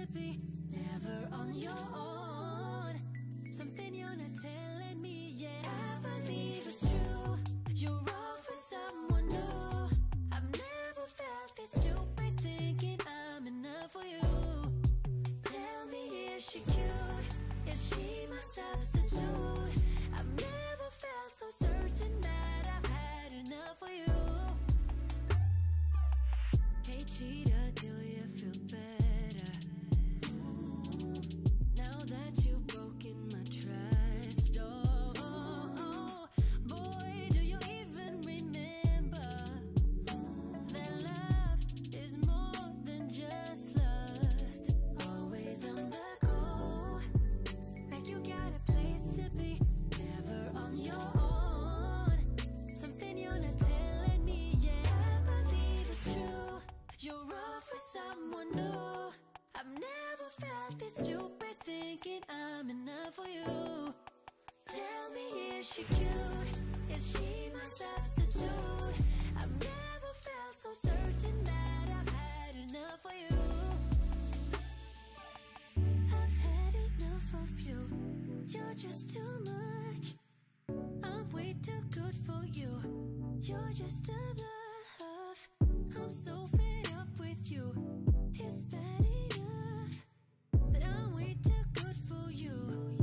to be, never on your own. Something you're not telling me yet. I believe it's true, you're all for someone new. I've never felt this stupid thinking I'm enough for you. Tell me, is she cute? Is she my substitute? I've never felt so certain that I've had enough for you. Hey cheater, do you feel better? Now that you've broken my trust, oh, boy, do you even remember that love is more than just lust? Always on the go, like you got a place to be, never on your own. Something you're not telling me yet. I believe it's true, you're all for someone new. I've never felt this stupid thinking I'm enough for you. Tell me, is she cute? Is she my substitute? I've never felt so certain that I've had enough for you. I've had enough of you, you're just too much. I'm way too good for you, you're just a bluff. I'm so fed up with you, it's bad enough that I'm way too good for you.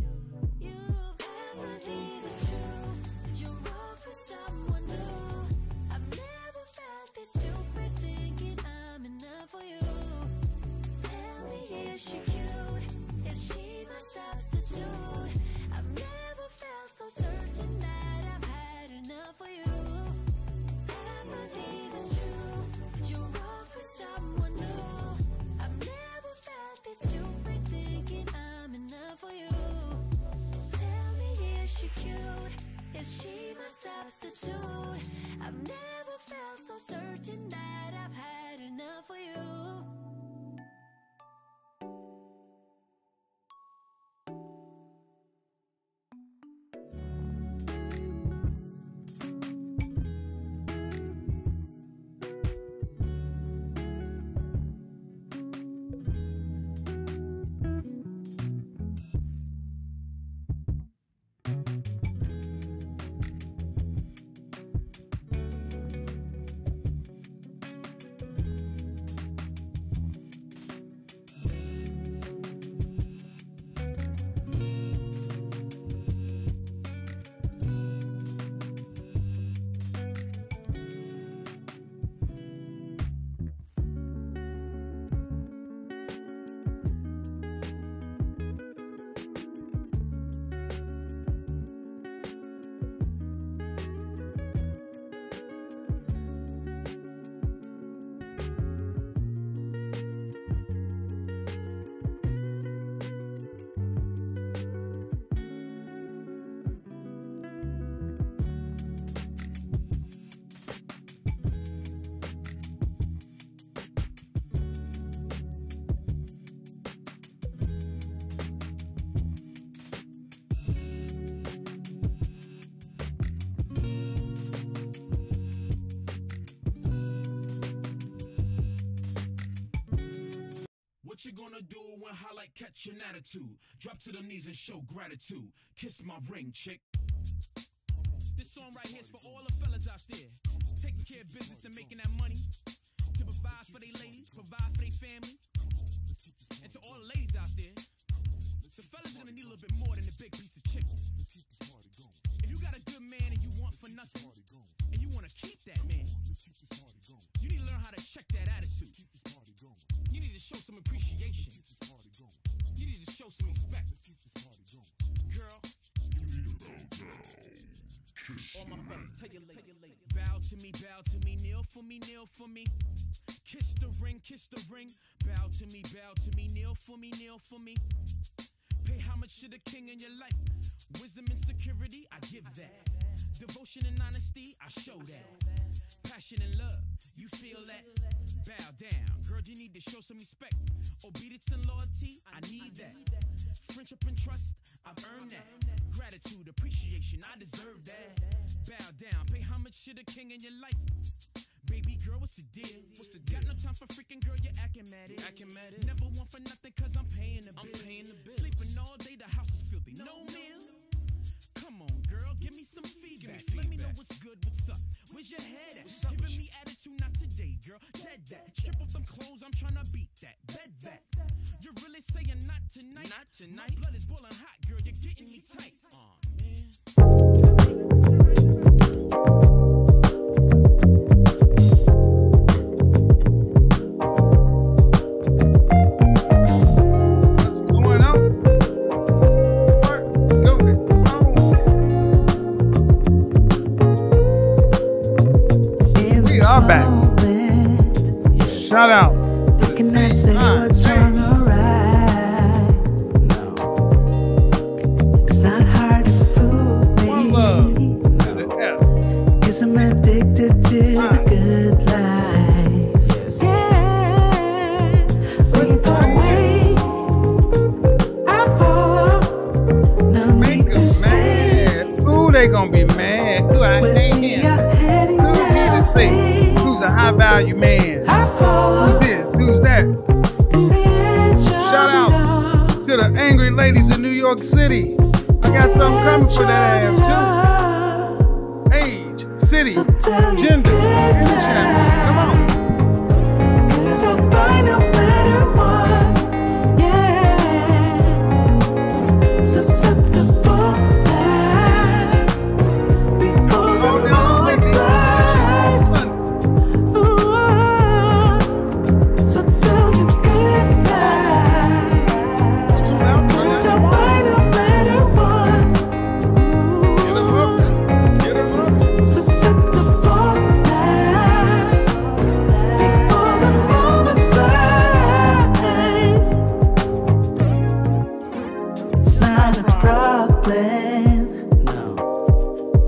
You I believe it's true, you're all for someone new. I've never felt this stupid thinking I'm enough for you. Tell me, is she cute? Is she my substitute? I've never felt so certain that I've had enough for you. I believe it's true, you're all for someone new. I've never felt this stupid thinking I'm enough for you. Tell me, is she cute? Is she my substitute? I've never felt so certain that I've had enough for you. What you gonna do when highlight catch an attitude? Drop to the knees and show gratitude. Kiss my ring, chick. This song right here is for all the fellas out there taking care of business and making that money to provide for their ladies, provide for their family. And to all the ladies out there, the fellas gonna need a little bit more than a big piece of chicken. If you got a good man and you want for nothing, and you wanna keep that man, you need to learn how to check that attitude. You need to show some appreciation. You need to show some respect. Girl, you need to bow down. All my fellas, tell your ladies. Bow to me, kneel for me, kneel for me. Kiss the ring, bow to me, kneel for me, kneel for me. Pay homage to the king in your life. Wisdom and security, I give that. Devotion and honesty, I show that. Passion and love, you feel that? Bow down, girl, you need to show some respect. Obedience and loyalty, I need that. Friendship and trust, I've earned that. Gratitude, appreciation, I deserve that. Bow down, pay homage to the king in your life. Baby girl, what's the deal? Got no time for freaking girl, you're acting mad. Never want for nothing, cause paying the bill. Sleeping all day, the house is filthy. No meal. Come on, girl, give me some feedback. Let me know what's good, what's up. Where's your head at? Giving me attitude, not today, girl. Dead that. Strip off them clothes, I'm tryna beat that. Bed that. You're really saying not tonight? Not tonight. My blood is boiling hot, girl. You're getting me tight. Man. Shout out. Looking at say what's wrong or right. No, it's not hard to fool me. One love to the F. 'Cause I'm addicted to the good life. Yes. Yeah. Lead the way. I follow. No need to say. Ooh, they gonna be mad. Ooh, I hate him. Who's he to say? Who's a high value man? Who's this? Who's that? Shout out to the angry ladies in New York City. I got something coming for that ass too. Age, city, gender, intergender. Come on. 'Cause I'll buy no matter what. Yeah. Susceptible now. Before the moment flies. So tell you good night. 'Cause I'll buy no matter what. Get 'em up. Get 'em up. Susceptible now. Before the moment flies. It's not a problem. No.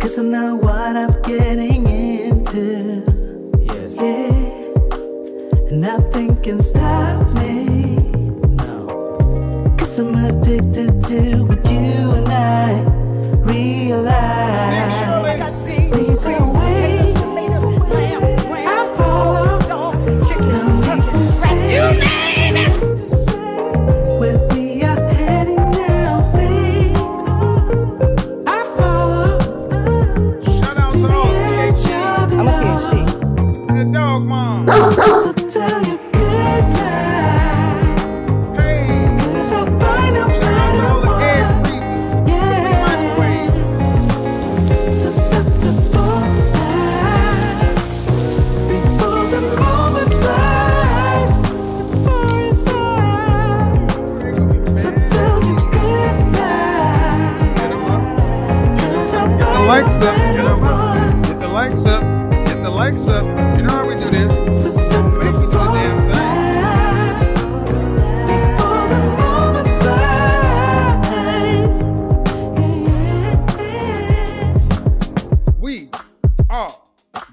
'Cause I know what I'm getting into. Yes. Yeah. And nothing can stop me. No. 'Cause I'm addicted to what you and I realize. Lead the way. I follow. No need to say. Where we are heading now, babe. I follow. Shout out to all I'm a PhD. the dog mom. So tell you good night. Hey. 'Cause I'll buy no Shout out to matter all the air what. freezers. Yeah. Microwave. Susceptible now. Before the moment flies. Before it flies. So tell you good night. Get 'em up. 'Cause I'll Get the buy likes no up. Get 'em matter up. what. Get the likes up. Get the likes up. You know how we do this. Susceptible Make me do the damn thing. now. Before the moment flies. Yeah. We are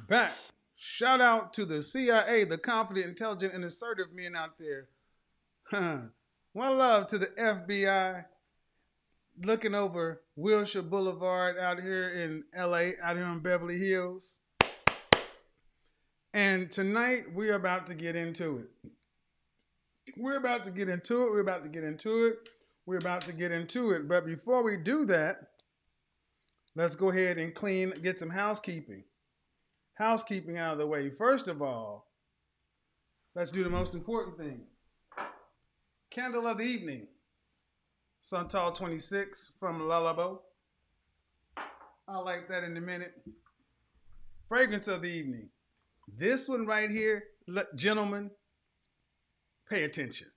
back. Shout out to the CIA, the confident, intelligent, and assertive men out there. One love to the FBI, looking over Wilshire Boulevard out here in LA, out here in Beverly Hills. And tonight we're about to get into it. We're about to get into it. We're about to get into it. We're about to get into it. But before we do that, let's go ahead and get some housekeeping. Housekeeping out of the way. First of all, let's do the most important thing. Candle of the evening. Santal 26 from Lullabo. I'll like that in a minute. Fragrance of the evening. This one right here, gentlemen, pay attention.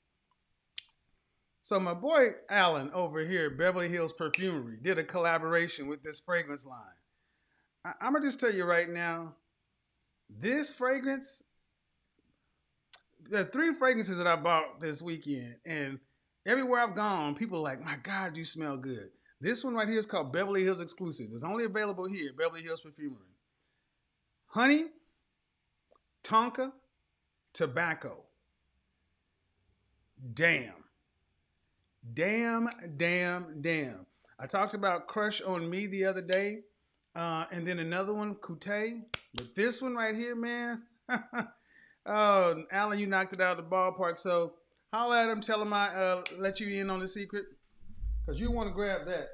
So my boy Alan over here at Beverly Hills Perfumery did a collaboration with this fragrance line. I'm going to just tell you right now, this fragrance, there are 3 fragrances that I bought this weekend, and everywhere I've gone, people are like, my God, you smell good. This one right here is called Beverly Hills Exclusive. It's only available here, Beverly Hills Perfumery. Honey, tonka, tobacco. Damn. Damn, damn, damn. I talked about Crush on Me the other day, and then another one, Coute. But this one right here, man, oh, Alan, you knocked it out of the ballpark. So Holler at him, tell him I let you in on the secret. Because you want to grab that.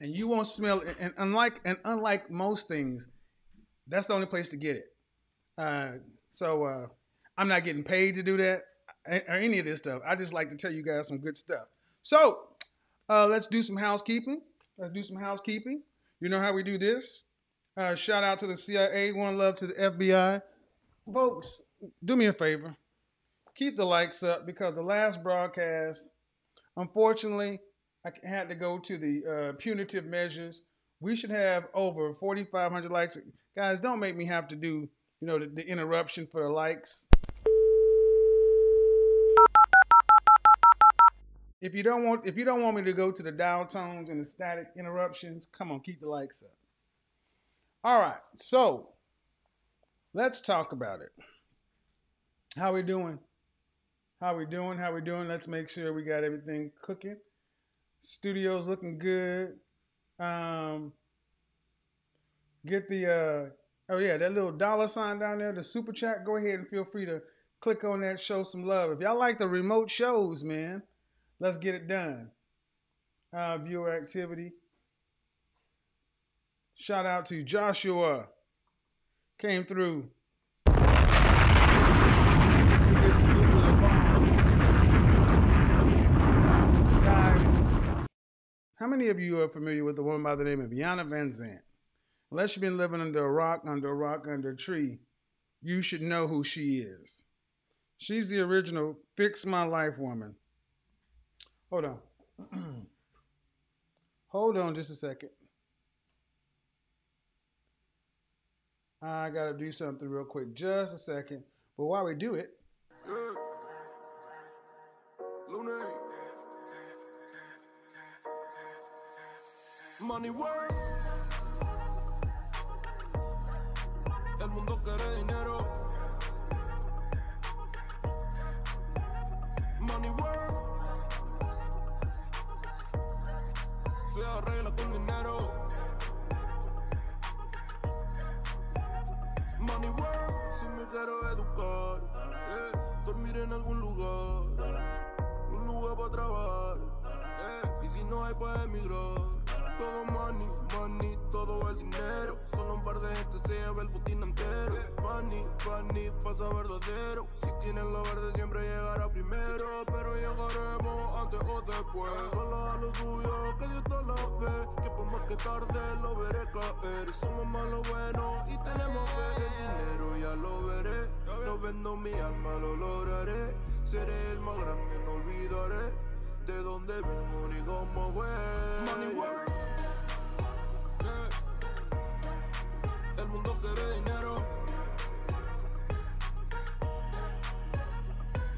And you won't smell it. And unlike most things, that's the only place to get it. So I'm not getting paid to do that or any of this stuff. I just like to tell you guys some good stuff. So let's do some housekeeping. You know how we do this. Shout out to the CIA. One love to the FBI. Folks, do me a favor. Keep the likes up because the last broadcast, unfortunately, I had to go to the punitive measures. We should have over 4,500 likes. Guys, don't make me have to do, the interruption for the likes. If you don't want me to go to the dial tones and the static interruptions, come on, keep the likes up. All right, so let's talk about it. How we doing? Let's make sure we got everything cooking. Studio's looking good. Get the that little dollar sign down there, the super chat. Go ahead and feel free to click on that, show some love. If y'all like the remote shows, man, let's get it done. Viewer activity. Shout out to Joshua. Came through. How many of you are familiar with the woman by the name of Iyanla Vanzant? Unless you've been living under a rock, under a tree, you should know who she is. She's the original Fix My Life woman. Hold on. Hold on just a second. I got to do something real quick. Just a second. But while we do it... Money work. El mundo quiere dinero. Money work. Se arregla con dinero. Money work. Si me quiero educar, dormir en algún lugar, un lugar para trabajar, y si no hay para emigrar. Todo money, money, todo el dinero. Solo un par de gente se lleva el botín entero. Funny, funny, pasa verdadero. Si tienen lo verde siempre llegará primero. Pero llegaremos antes o después. Solo a lo suyo, que Dios te lo ve. Que por más que tarde lo veré caer. Somos más lo bueno y tenemos fe. El dinero ya lo veré. No vendo mi alma, lo lograré. Seré el más grande, no olvidaré de dónde vengo ni cómo fue. Money work. El mundo quiere dinero.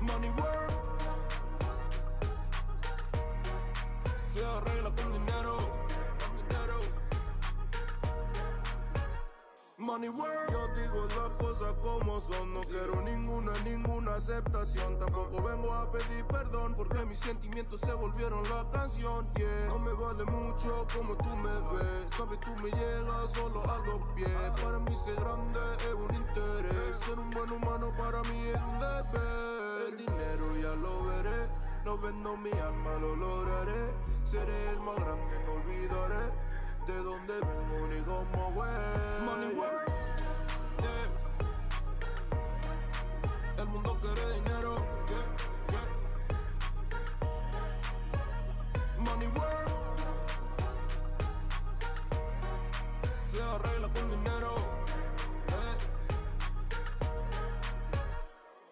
Money work. Se arregla con dinero. Money work. Yo digo las cosas como son. No quiero ninguna aceptación. Tampoco vengo a pedir perdón porque mis sentimientos se volvieron la canción. Yeah. No me vale mucho como tú me ves. Sabes, tú me llegas solo a los pies. Para mí ser grande es un interés. Ser un buen humano para mí es un deber. El dinero ya lo veré. No vendo mi alma, lo lograré. Seré el más grande, no olvidaré de dónde vengo ni cómo fue. Money work. Yeah. El mundo quiere dinero. Yeah. Money work. Se arregla con dinero.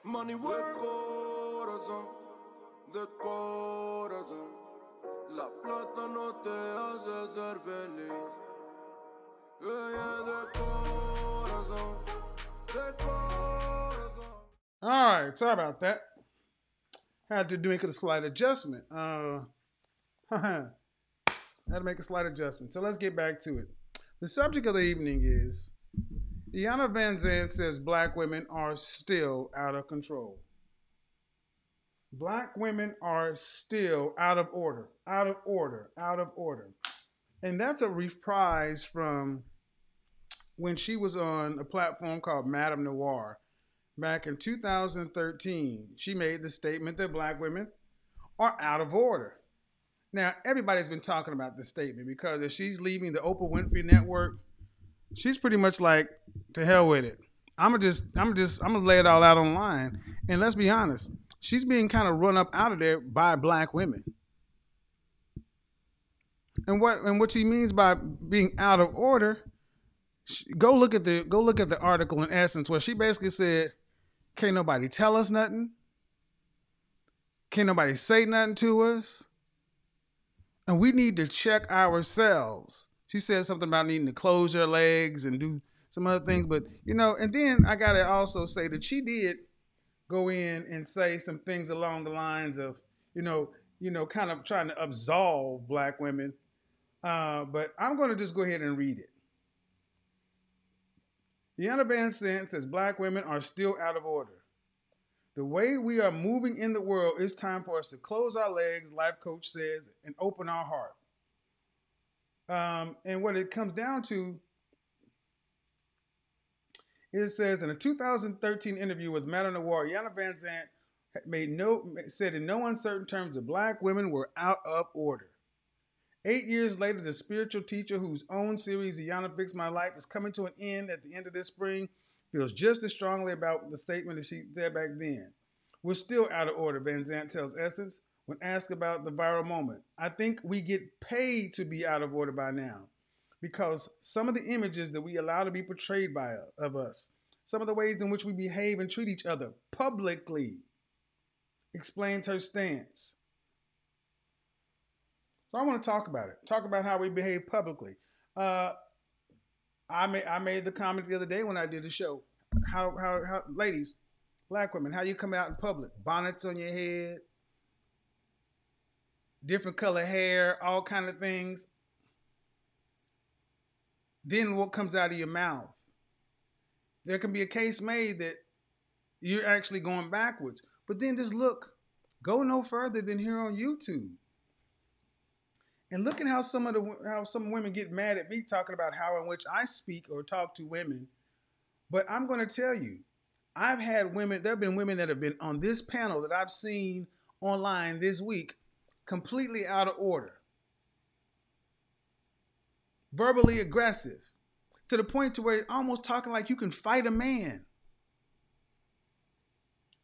Money work. De corazón. La plata no te hace ser feliz. De corazón. All right, sorry about that. Had to make a slight adjustment. Had to make a slight adjustment. So let's get back to it. The subject of the evening is Iyanla Vanzant says black women are still out of control. Black women are still out of order. And that's a reprise from when she was on a platform called Madame Noir. back in 2013, she made the statement that black women are out of order. Now, everybody's been talking about this statement because if she's leaving the Oprah Winfrey Network, she's pretty much like, to hell with it. I'm gonna lay it all out online. And let's be honest, she's being kind of run up out of there by black women. And what she means by being out of order, go look at the article in Essence where she basically said, can't nobody tell us nothing. Can't nobody say nothing to us. And we need to check ourselves. She said something about needing to close your legs and do some other things. But, and then I got to also say that she did go in and say some things along the lines of, kind of trying to absolve black women. But I'm going to just go ahead and read it. Iyanla Vanzant says black women are still out of order. The way we are moving in the world, it's time for us to close our legs, life coach says, and open our heart. And what it comes down to, it says in a 2013 interview with Matter Noir, Iyanla Vanzant said in no uncertain terms that black women were out of order. 8 years later, the spiritual teacher whose own series, Iyanla Fix My Life, is coming to an end at the end of this spring, feels just as strongly about the statement that she said back then. We're still out of order, Vanzant tells Essence when asked about the viral moment. I think we get paid to be out of order by now because some of the images that we allow to be portrayed of us, some of the ways in which we behave and treat each other publicly, explains her stance. So I want to talk about it. Talk about how we behave publicly. I made the comment the other day when I did the show. How ladies, black women, how you come out in public? Bonnets on your head, different color hair, all kind of things. Then what comes out of your mouth? There can be a case made that you're actually going backwards. But then just go no further than here on YouTube. And look at how some women get mad at me talking about how in which I speak or talk to women. But I'm going to tell you, there have been women that have been on this panel that I've seen online this week, completely out of order. Verbally aggressive, to the point to where almost talking like you can fight a man.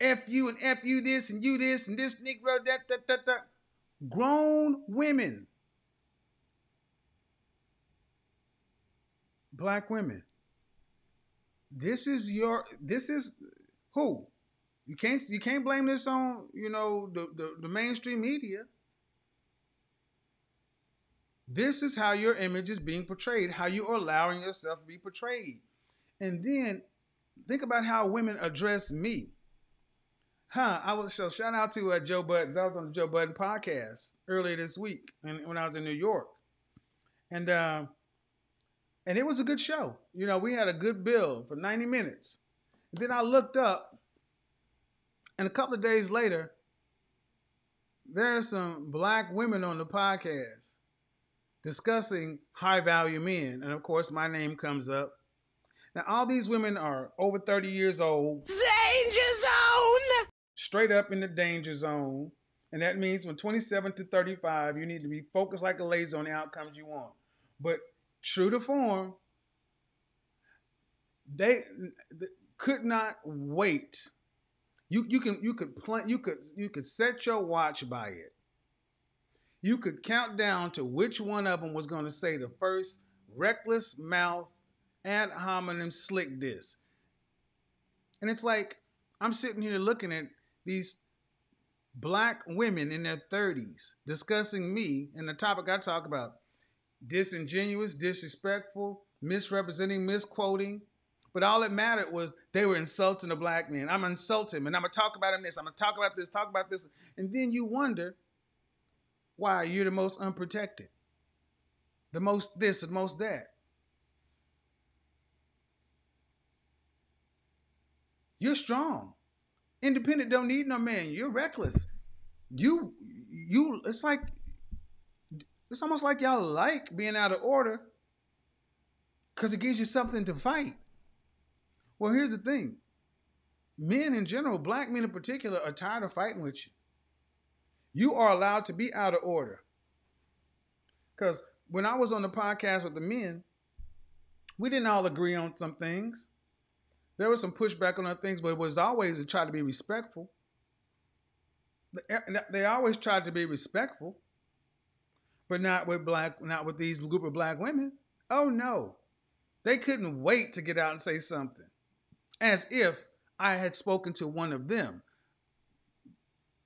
F you and F you this and you this and this Negro, that. Grown women. Black women. This is who? You can't blame this on, the mainstream media. This is how your image is being portrayed, how you are allowing yourself to be portrayed. And then think about how women address me. Shout out to Joe Budden. I was on the Joe Budden podcast earlier this week when I was in New York. And it was a good show. We had a good bill for 90 minutes. And then I looked up, and a couple of days later, there are some black women on the podcast discussing high-value men. And, of course, my name comes up. Now, all these women are over 30 years old. Danger zone! Straight up in the danger zone. And that means from 27 to 35, you need to be focused like a laser on the outcomes you want. But true to form, they could not wait. You could set your watch by it. You could count down to which one of them was going to say the first reckless mouth ad hominem slick diss. And it's like I'm sitting here looking at these black women in their 30s discussing me and the topic I talk about. Disingenuous, disrespectful, misrepresenting, misquoting. But all that mattered was they were insulting a black man. I'm going to insult him, and I'm going to talk about him this. I'm going to talk about this. And then you wonder why you're the most unprotected. The most this, the most that. You're strong. Independent don't need no man. You're reckless. It's almost like y'all like being out of order because it gives you something to fight. Well, here's the thing. men in general, black men in particular, are tired of fighting with you. You are allowed to be out of order. Because when I was on the podcast with the men, we didn't all agree on some things. There was some pushback on other things, but it was always to try to be respectful. They always tried to be respectful, but not with these group of black women. Oh no. They couldn't wait to get out and say something. As if I had spoken to one of them.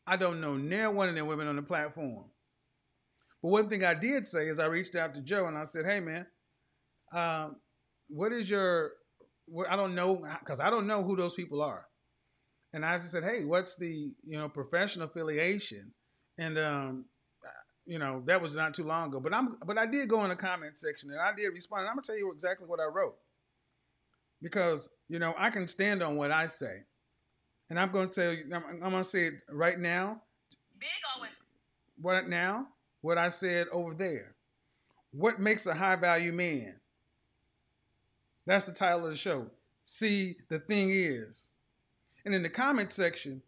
I don't know near one of them women on the platform. But one thing I did say is I reached out to Joe and I said, hey man, what is your, I don't know, because I don't know who those people are. And I just said, hey, what's the, professional affiliation? And, that was not too long ago. But I did go in the comment section and I did respond. And I'm going to tell you exactly what I wrote. Because, I can stand on what I say. And I'm going to tell you, I'm going to say it right now. Big always. What I said over there. What makes a high value man? That's the title of the show. See, the thing is. And in the comment section,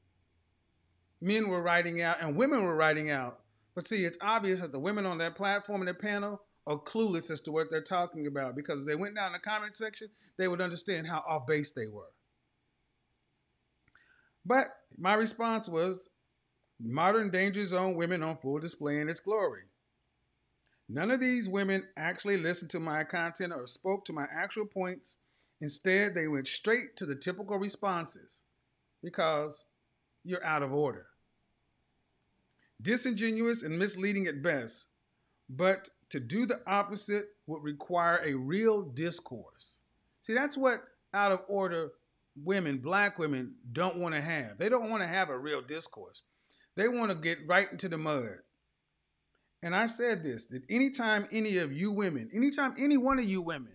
men were writing out and women were writing out. But see, it's obvious that the women on that platform and that panel are clueless as to what they're talking about. Because if they went down the comment section, they would understand how off base they were. But my response was, modern danger zone women on full display in its glory. None of these women actually listened to my content or spoke to my actual points. Instead, they went straight to the typical responses because you're out of order. Disingenuous and misleading at best, but to do the opposite would require a real discourse. See, that's what out of order women, black women, don't want to have. They don't want to have a real discourse. They want to get right into the mud. And I said this, that anytime any of you women, anytime any one of you women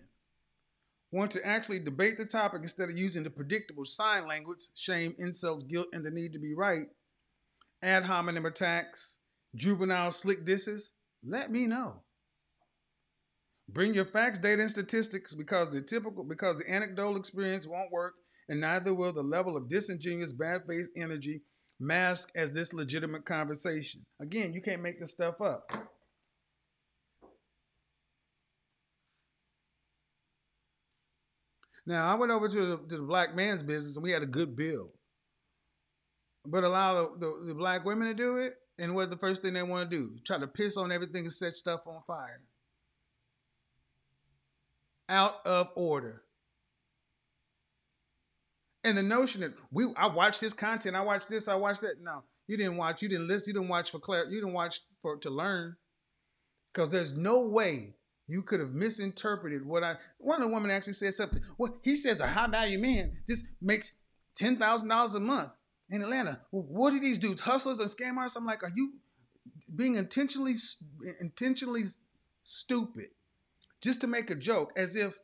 want to actually debate the topic instead of using the predictable sign language, shame, insults, guilt, and the need to be right, ad hominem attacks, juvenile slick disses, let me know. Bring your facts, data, and statistics because the anecdotal experience won't work, and neither will the level of disingenuous, bad-faced energy mask as this legitimate conversation. Again, you can't make this stuff up. Now, I went over to the black man's business and we had a good bill. But allow the black women to do it, and what's the first thing they want to do? Try to piss on everything and set stuff on fire. Out of order. And the notion that I watched this content, I watched this, I watched that. No, you didn't watch, you didn't listen, you didn't watch for clarity, you didn't watch to learn. Because there's no way you could have misinterpreted one of the women actually said something. Well, he says a high value man just makes $10,000 a month in Atlanta. Well, what do these dudes, hustlers and scam artists? I'm like, are you being intentionally stupid just to make a joke as if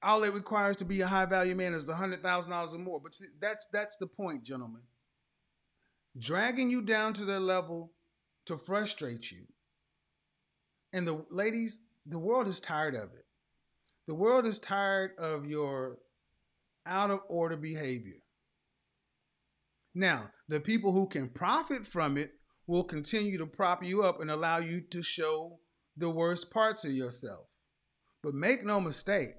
all it requires to be a high value man is $100,000 or more. But see, that's the point, gentlemen. Dragging you down to their level to frustrate you. And the ladies, the world is tired of it. The world is tired of your out of order behavior. Now, the people who can profit from it will continue to prop you up and allow you to show the worst parts of yourself. But make no mistake,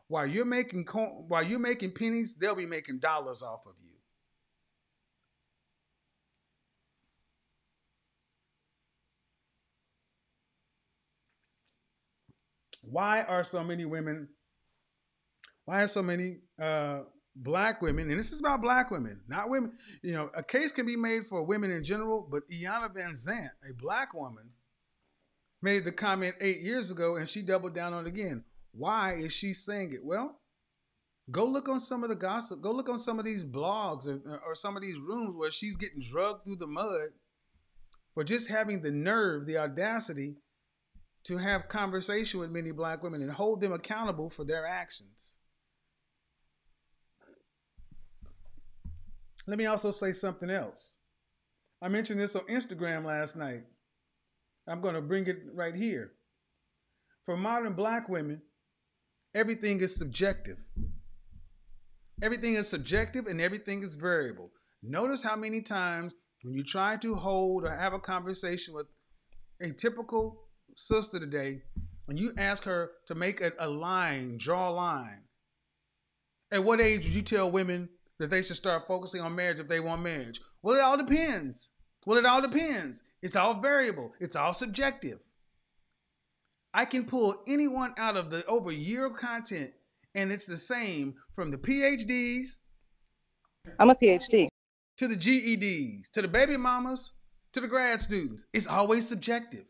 while you're making pennies, they'll be making dollars off of you. Why are so many black women, and this is about black women, not women, a case can be made for women in general, but Iyanla Vanzant, a black woman, made the comment 8 years ago and she doubled down on it again. Why is she saying it? Well, go look on some of the gossip. Go look on some of these blogs or some of these rooms where she's getting drugged through the mud for just having the nerve, the audacity to have conversation with many black women and hold them accountable for their actions. Let me also say something else. I mentioned this on Instagram last night. I'm going to bring it right here. For modern black women, everything is subjective. Everything is subjective and everything is variable. Notice how many times when you try to hold or have a conversation with a typical sister today, and you ask her to make a line, draw a line, at what age would you tell women that they should start focusing on marriage if they want marriage? Well, it all depends. Well, it all depends. It's all variable. It's all subjective. I can pull anyone out of the over a year of content, and it's the same from the PhDs. I'm a PhD. To the GEDs, to the baby mamas, to the grad students. It's always subjective.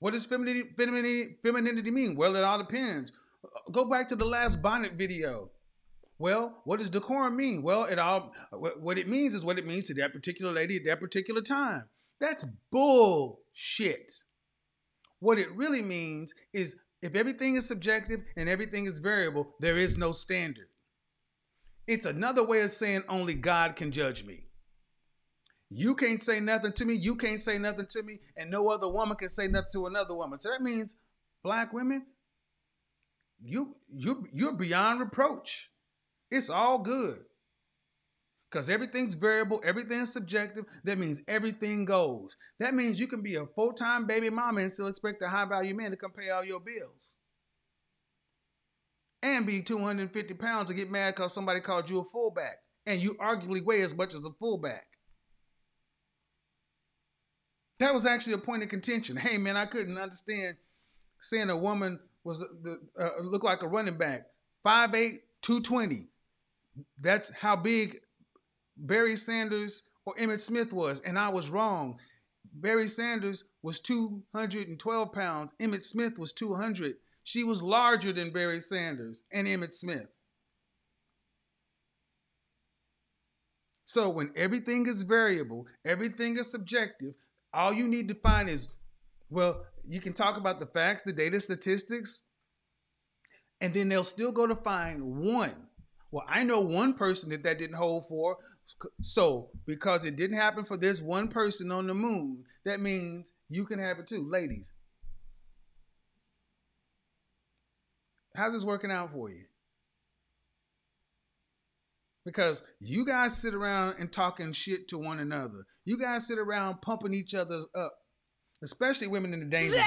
What does femininity mean? Well, it all depends. Go back to the last bonnet video. Well, what does decorum mean? Well, what it means is what it means to that particular lady at that particular time. That's bullshit. What it really means is if everything is subjective and everything is variable, there is no standard. It's another way of saying only God can judge me. You can't say nothing to me, you can't say nothing to me, and no other woman can say nothing to another woman. So that means, black women, you're beyond reproach. It's all good. Because everything's variable, everything's subjective. That means everything goes. That means you can be a full-time baby mama and still expect a high-value man to come pay all your bills. And be 250 pounds and get mad because somebody called you a fullback. And you arguably weigh as much as a fullback. That was actually a point of contention. Hey, man, I couldn't understand saying a woman was looked like a running back. 5'8", 220. That's how big Barry Sanders or Emmitt Smith was. And I was wrong. Barry Sanders was 212 pounds. Emmitt Smith was 200. She was larger than Barry Sanders and Emmitt Smith. So when everything is variable, everything is subjective, all you need to find is, well, you can talk about the facts, the data, statistics, and then they'll still go to find one. Well, I know one person that didn't hold for. So because it didn't happen for this one person on the moon, that means you can have it too. Ladies, how's this working out for you? Because you guys sit around and talking shit to one another. You guys sit around pumping each other up, especially women in the danger zone.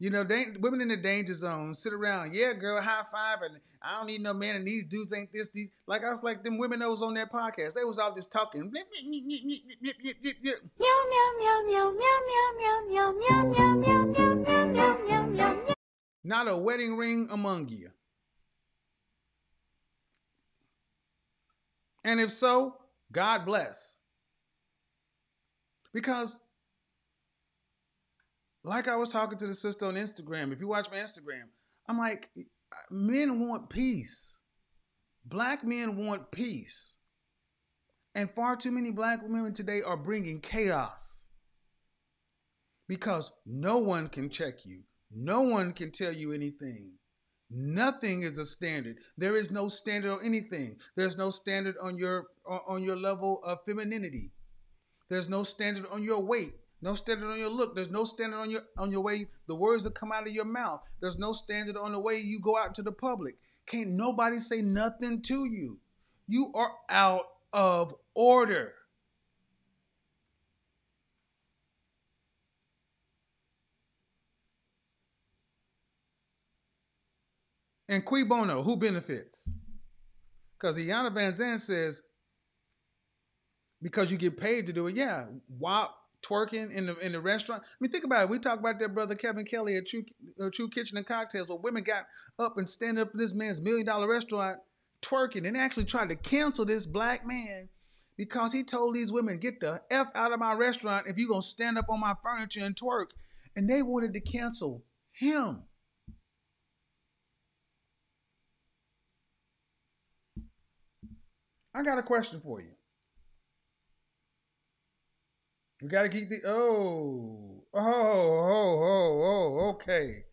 You know, women in the danger zone sit around. Yeah, girl, high five. And I don't need no man. And these dudes ain't this. These like I was like them women that was on that podcast. They was all just talking. Not a wedding ring among you. And if so, God bless. Because, like I was talking to the sister on Instagram, if you watch my Instagram, I'm like, men want peace. Black men want peace. And far too many black women today are bringing chaos. Because no one can check you. No one can tell you anything. Nothing is a standard. There is no standard on anything. There's no standard on your level of femininity. There's no standard on your weight. No standard on your look. There's no standard on your way the words that come out of your mouth. There's no standard on the way you go out into the public. Can't nobody say nothing to you. You are out of order. And cui bono, who benefits? Because Iyanla Vanzant says, because you get paid to do it, yeah. WAP, twerking in the restaurant. I mean, think about it. We talk about that brother Kevin Kelly at True Kitchen and Cocktails, where women got up and stand up in this man's $1 million restaurant twerking and actually tried to cancel this black man because he told these women, get the F out of my restaurant if you're going to stand up on my furniture and twerk. And they wanted to cancel him. I got a question for you. You got to keep the, okay.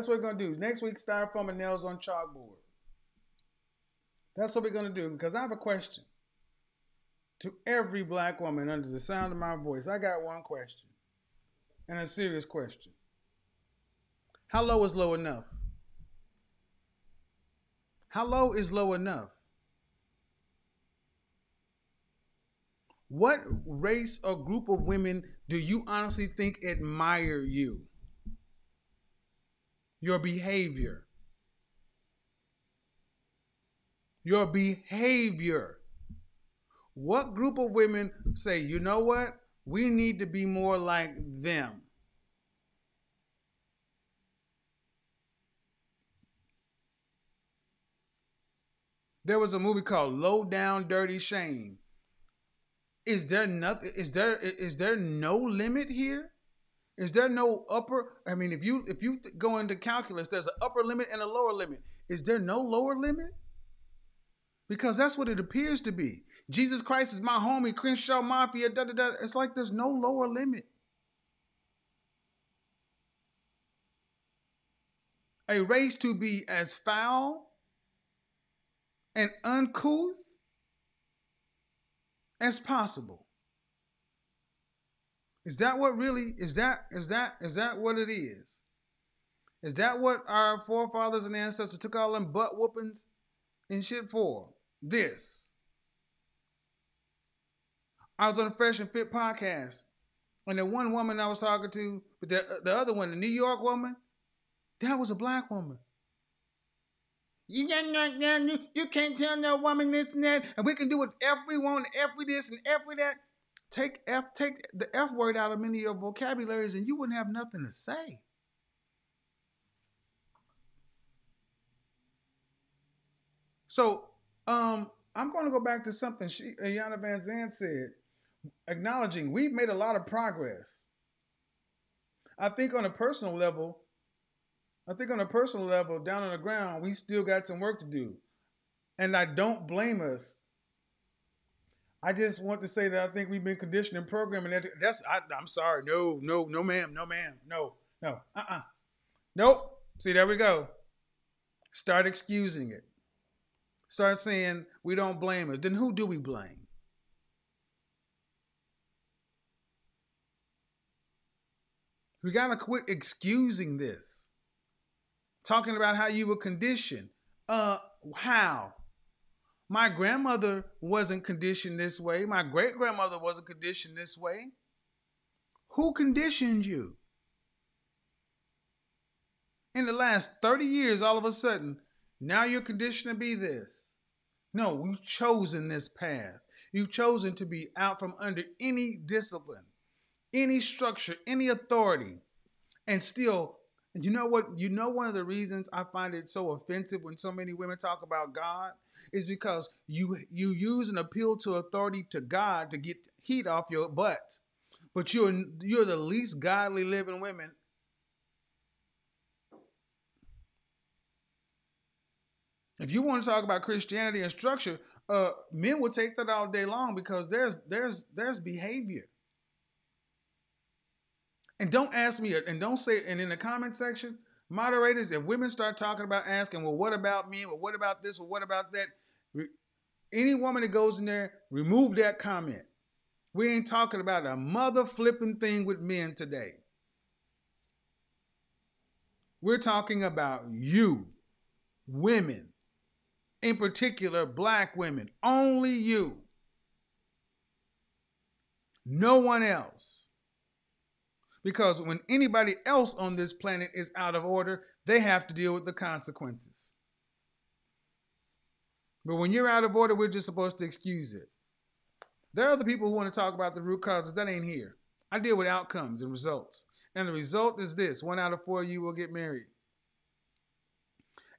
That's what we're going to do. Next week, styrofoam and nails on chalkboard. That's what we're going to do, because I have a question. To every black woman under the sound of my voice, I got one question, and a serious question. How low is low enough? How low is low enough? What race or group of women do you honestly think admire you? Your behavior. Your behavior. What group of women say, you know what? We need to be more like them. There was a movie called Low Down Dirty Sheng. Is there nothing? Is there no limit here? Is there no upper? I mean, if you go into calculus, there's an upper limit and a lower limit. Is there no lower limit? Because that's what it appears to be. Jesus Christ is my homie, Crenshaw Mafia, da da da. It's like there's no lower limit. A race to be as foul and uncouth as possible. Is that what really is that what it is? Is that what our forefathers and ancestors took all them butt whoopings and shit for? This. I was on a Fresh and Fit podcast, and the one woman I was talking to, but the other one, the New York woman, that was a black woman. You can't tell no woman this and that, and we can do whatever we want, every this and every that. Take the F word out of many of your vocabularies, and you wouldn't have nothing to say. So, I'm going to go back to something Iyanla Vanzant said, acknowledging we've made a lot of progress. I think on a personal level, down on the ground, we still got some work to do. And I don't blame us. I just want to say that I think we've been conditioned and programming. I'm sorry. No, ma'am. No. Nope. See, there we go. Start excusing it. Start saying we don't blame us. Then who do we blame? We got to quit excusing this. Talking about how you were conditioned. How? My grandmother wasn't conditioned this way. My great-grandmother wasn't conditioned this way. Who conditioned you? In the last 30 years, all of a sudden, now you're conditioned to be this. No, you've chosen this path. You've chosen to be out from under any discipline, any structure, any authority, and still, you know what? You know one of the reasons I find it so offensive when so many women talk about God is because you use an appeal to authority to God to get heat off your butt. But you're the least godly living women. If you want to talk about Christianity and structure, men will take that all day long because there's behavior. And don't ask me, and don't say, and in the comment section, moderators, if women start talking about asking, well, what about me? Well, what about this? Well, what about that? Any woman that goes in there, remove that comment. We ain't talking about a mother flipping thing with men today. We're talking about you, women, in particular, black women, only you. No one else. Because when anybody else on this planet is out of order, they have to deal with the consequences. But when you're out of order, we're just supposed to excuse it. There are other people who want to talk about the root causes. That ain't here. I deal with outcomes and results. And the result is this: 1 out of 4 of you will get married.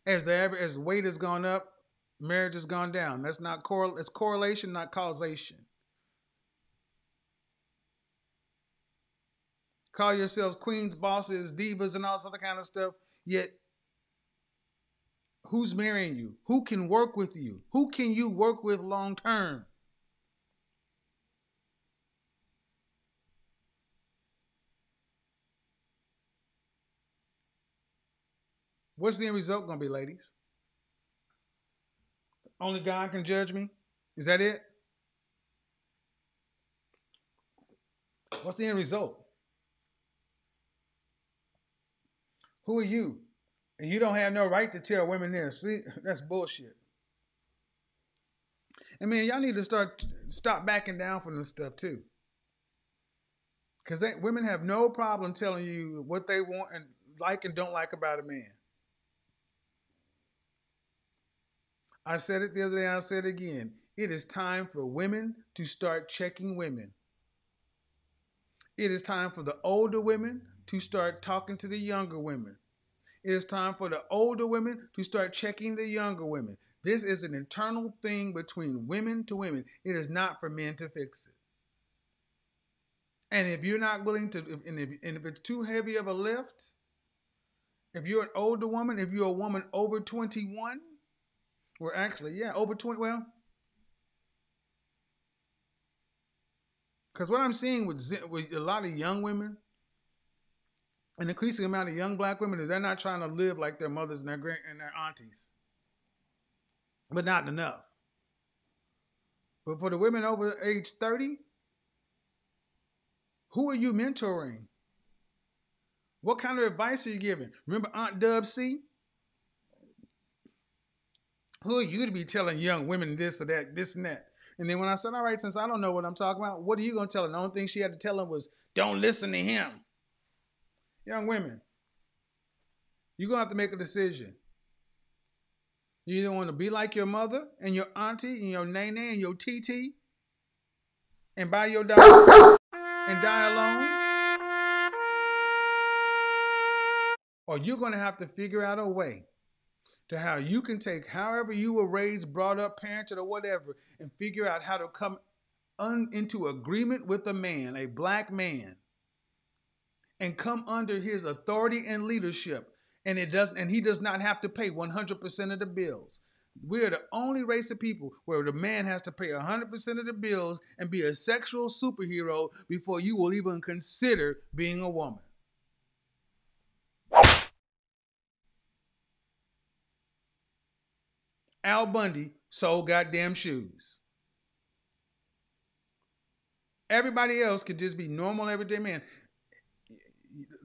As weight has gone up, marriage has gone down. That's not it's correlation, not causation. Call yourselves queens, bosses, divas, and all this other kind of stuff. Yet, who's marrying you? Who can work with you? Who can you work with long term? What's the end result going to be, ladies? Only God can judge me? Is that it? What's the end result? Who are you? And you don't have no right to tell women this. See, that's bullshit. And man, y'all need to stop backing down from this stuff too. Because women have no problem telling you what they want and like and don't like about a man. I said it the other day, I'll say it again. It is time for women to start checking women. It is time for the older women to start talking to the younger women. It is time for the older women to start checking the younger women. This is an internal thing between women to women. It is not for men to fix it. And if you're not willing to, and if it's too heavy of a lift, if you're an older woman, if you're a woman over 21, well, actually, yeah, over 20, well, because what I'm seeing with a lot of young women, an increasing amount of young black women, is they're not trying to live like their mothers and their aunties, but not enough. But for the women over age 30, who are you mentoring? What kind of advice are you giving? Remember Aunt Dub C? Who are you to be telling young women this or that, this and that? And then when I said, all right, since I don't know what I'm talking about, what are you going to tell them? The only thing she had to tell them was, don't listen to him. Young women, you're going to have to make a decision. You either want to be like your mother and your auntie and your nene and your TT and buy your dog and die alone, or you're going to have to figure out a way to how you can take however you were raised, brought up, parented, or whatever, and figure out how to come into agreement with a man, a black man, and come under his authority and leadership. And he does not have to pay 100% of the bills. We're the only race of people where the man has to pay 100% of the bills and be a sexual superhero before you will even consider being a woman. Al Bundy sold goddamn shoes. Everybody else could just be normal everyday man.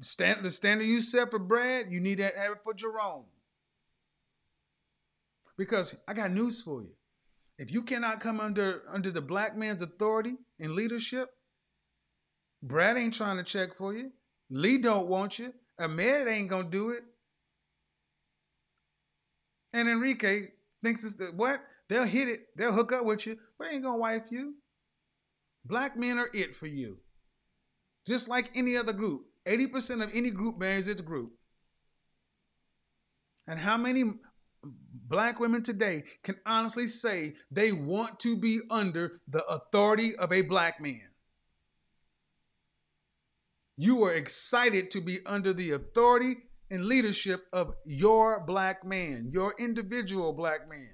The standard you set for Brad, you need to have it for Jerome. Because I got news for you. If you cannot come under the black man's authority and leadership, Brad ain't trying to check for you. Lee don't want you. Ahmed ain't gonna do it. And Enrique thinks it's what? They'll hit it. They'll hook up with you. But ain't gonna wife you. Black men are it for you. Just like any other group. 80% of any group marries its group. And how many black women today can honestly say they want to be under the authority of a black man? You are excited to be under the authority and leadership of your black man, your individual black man.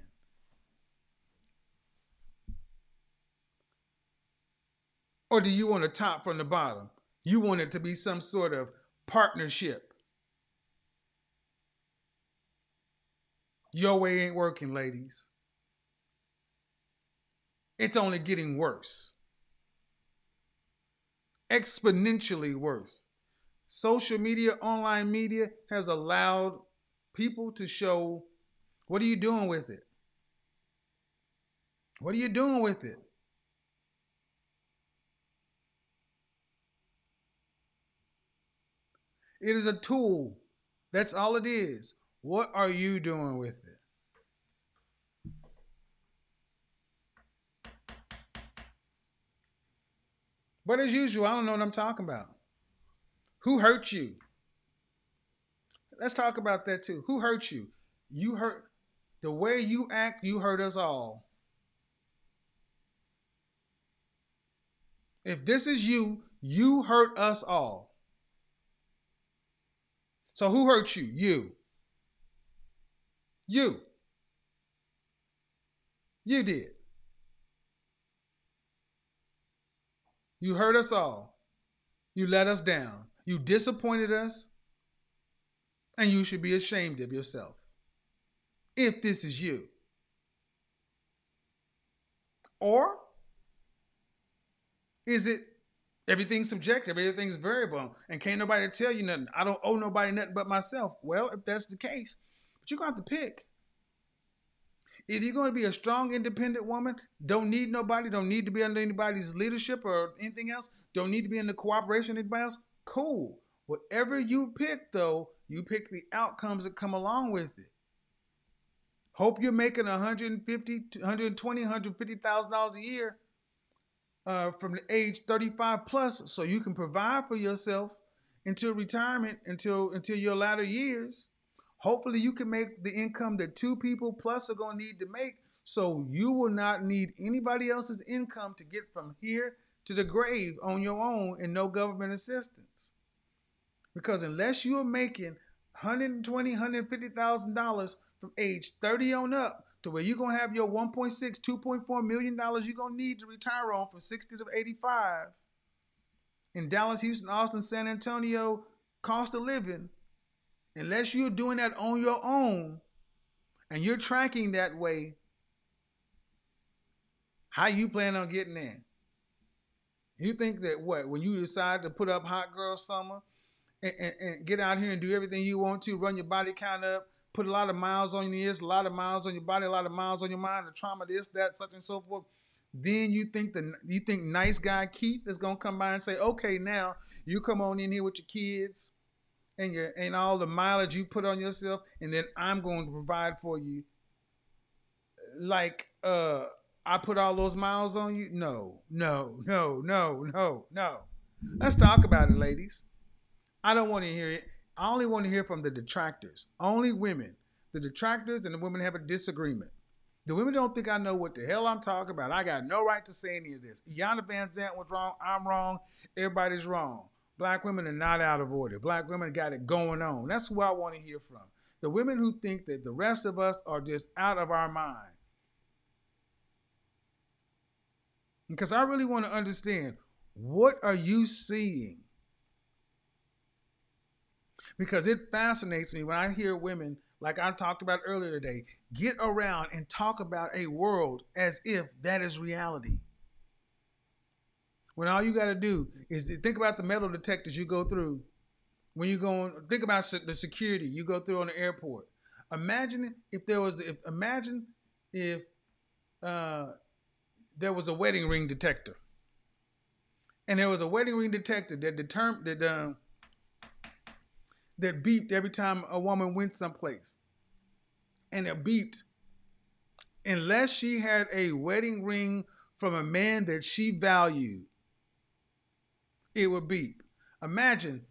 Or do you want a top from the bottom? You want it to be some sort of partnership. Your way ain't working, ladies. It's only getting worse. Exponentially worse. Social media, online media has allowed people to show, what are you doing with it? What are you doing with it? It is a tool. That's all it is. What are you doing with it? But as usual, I don't know what I'm talking about. Who hurt you? Let's talk about that too. Who hurt you? You hurt. The way you act, you hurt us all. If this is you, you hurt us all. So who hurt you? You. You. You did. You hurt us all. You let us down. You disappointed us. And you should be ashamed of yourself if this is you. Or is it everything's subjective, everything's variable, and can't nobody tell you nothing? I don't owe nobody nothing but myself. Well, if that's the case, but you're going to have to pick. If you're going to be a strong, independent woman, don't need nobody, don't need to be under anybody's leadership or anything else, don't need to be in the cooperation of anybody else, cool. Whatever you pick, though, you pick the outcomes that come along with it. Hope you're making $150,000, $120,000, $150,000 a year from the age 35 plus, so you can provide for yourself until retirement, until your latter years. Hopefully you can make the income that two people plus are going to need to make, so you will not need anybody else's income to get from here to the grave on your own and no government assistance. Because unless you are making $120,000, $150,000 from age 30 on up to where you're going to have your $1.6, $2.4 million you're going to need to retire on from 60 to 85 in Dallas, Houston, Austin, San Antonio, cost of living, unless you're doing that on your own and you're tracking that way, how you plan on getting there? You think that what, when you decide to put up hot girl summer and get out here and do everything you want to, run your body count up, put a lot of miles on your ears, a lot of miles on your body, a lot of miles on your mind, the trauma, this, that, such and so forth, then you think nice guy Keith is gonna come by and say, okay, now you come on in here with your kids and all the mileage you put on yourself, and then I'm going to provide for you. Like I put all those miles on you? No. Let's talk about it, ladies. I don't want to hear it. I only want to hear from the detractors. Only women. The detractors and the women have a disagreement. The women don't think I know what the hell I'm talking about. I got no right to say any of this. Iyanla Vanzant was wrong. I'm wrong. Everybody's wrong. Black women are not out of order. Black women got it going on. That's who I want to hear from. The women who think that the rest of us are just out of our mind. Because I really want to understand, what are you seeing? Because it fascinates me when I hear women, like I talked about earlier today, get around and talk about a world as if that is reality. When all you got to do is think about the metal detectors you go through when you go on, think about the security you go through on the airport. Imagine if there was a wedding ring detector, and there was a wedding ring detector that beeped every time a woman went someplace, and it beeped unless she had a wedding ring from a man that she valued. It would beep. Imagine